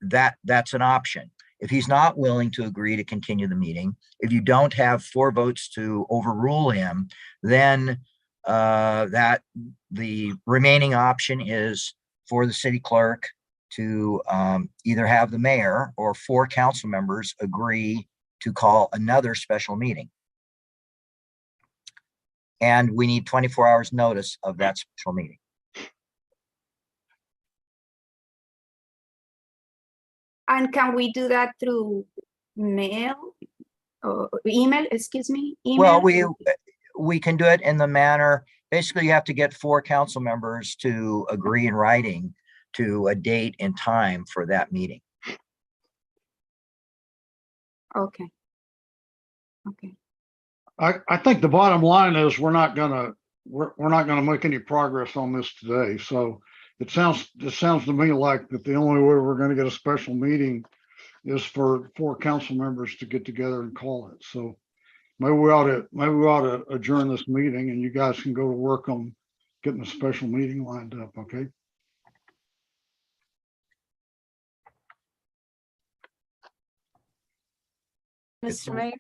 that's an option. If he's not willing to agree to continue the meeting, if you don't have 4 votes to overrule him, then that the remaining option is for the city clerk to either have the mayor or 4 council members agree to call another special meeting. And we need 24 hours notice of that special meeting. And can we do that through mail or email, excuse me? Well, Email? we can do it in the manner, basically you have to get 4 council members to agree in writing to a date and time for that meeting. Okay. Okay. I think the bottom line is we're not gonna make any progress on this today. So it sounds to me like that the only way we're gonna get a special meeting is for 4 council members to get together and call it. So maybe we ought to adjourn this meeting and you guys can go to work on getting a special meeting lined up, okay? Mr. Mayor,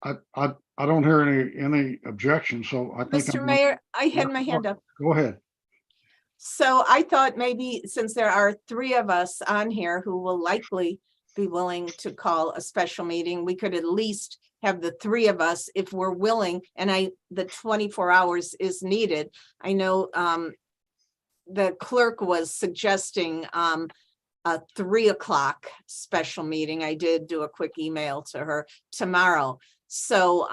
I don't hear any objection, so I think. Mr. Mayor, I had my hand up. Go ahead. So I thought maybe since there are 3 of us on here who will likely be willing to call a special meeting, we could at least have the 3 of us if we're willing, and the 24 hours is needed. I know the clerk was suggesting a 3 o'clock special meeting. I did do a quick email to her tomorrow. So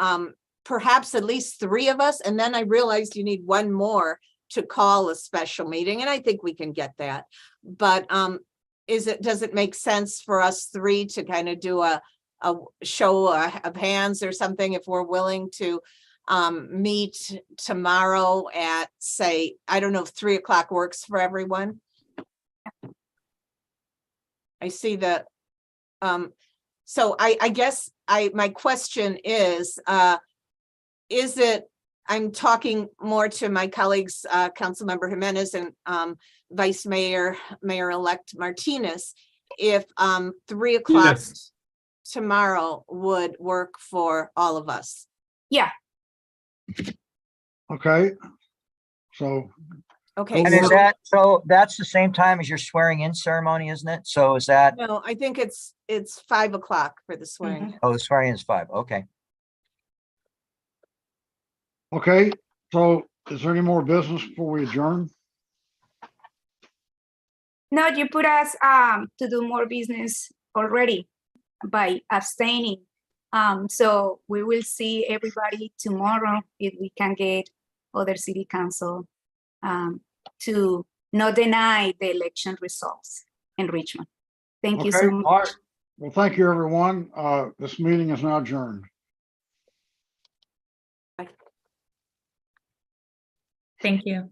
perhaps at least 3 of us, and then I realized you need 1 more to call a special meeting, and I think we can get that. But does it make sense for us 3 to kind of do a show of hands or something if we're willing to meet tomorrow at, say, I don't know if 3 o'clock works for everyone? I see that. So I guess my question is it, I'm talking more to my colleagues, Councilmember Jimenez and Vice Mayor, Mayor-elect Martinez, if 3 o'clock Yes. tomorrow would work for all of us. Yeah. Okay. So. Okay. And that's the same time as your swearing in ceremony, isn't it? So is that? No, I think it's 5 o'clock for the swearing. Oh, the swearing in is 5. Okay. Okay, so is there any more business before we adjourn? No, you put us to do more business already by abstaining. So we will see everybody tomorrow if we can get other city council to not deny the election results in Richmond. Thank you so Okay, much. all right. Well, thank you, everyone. This meeting is now adjourned. Thank you.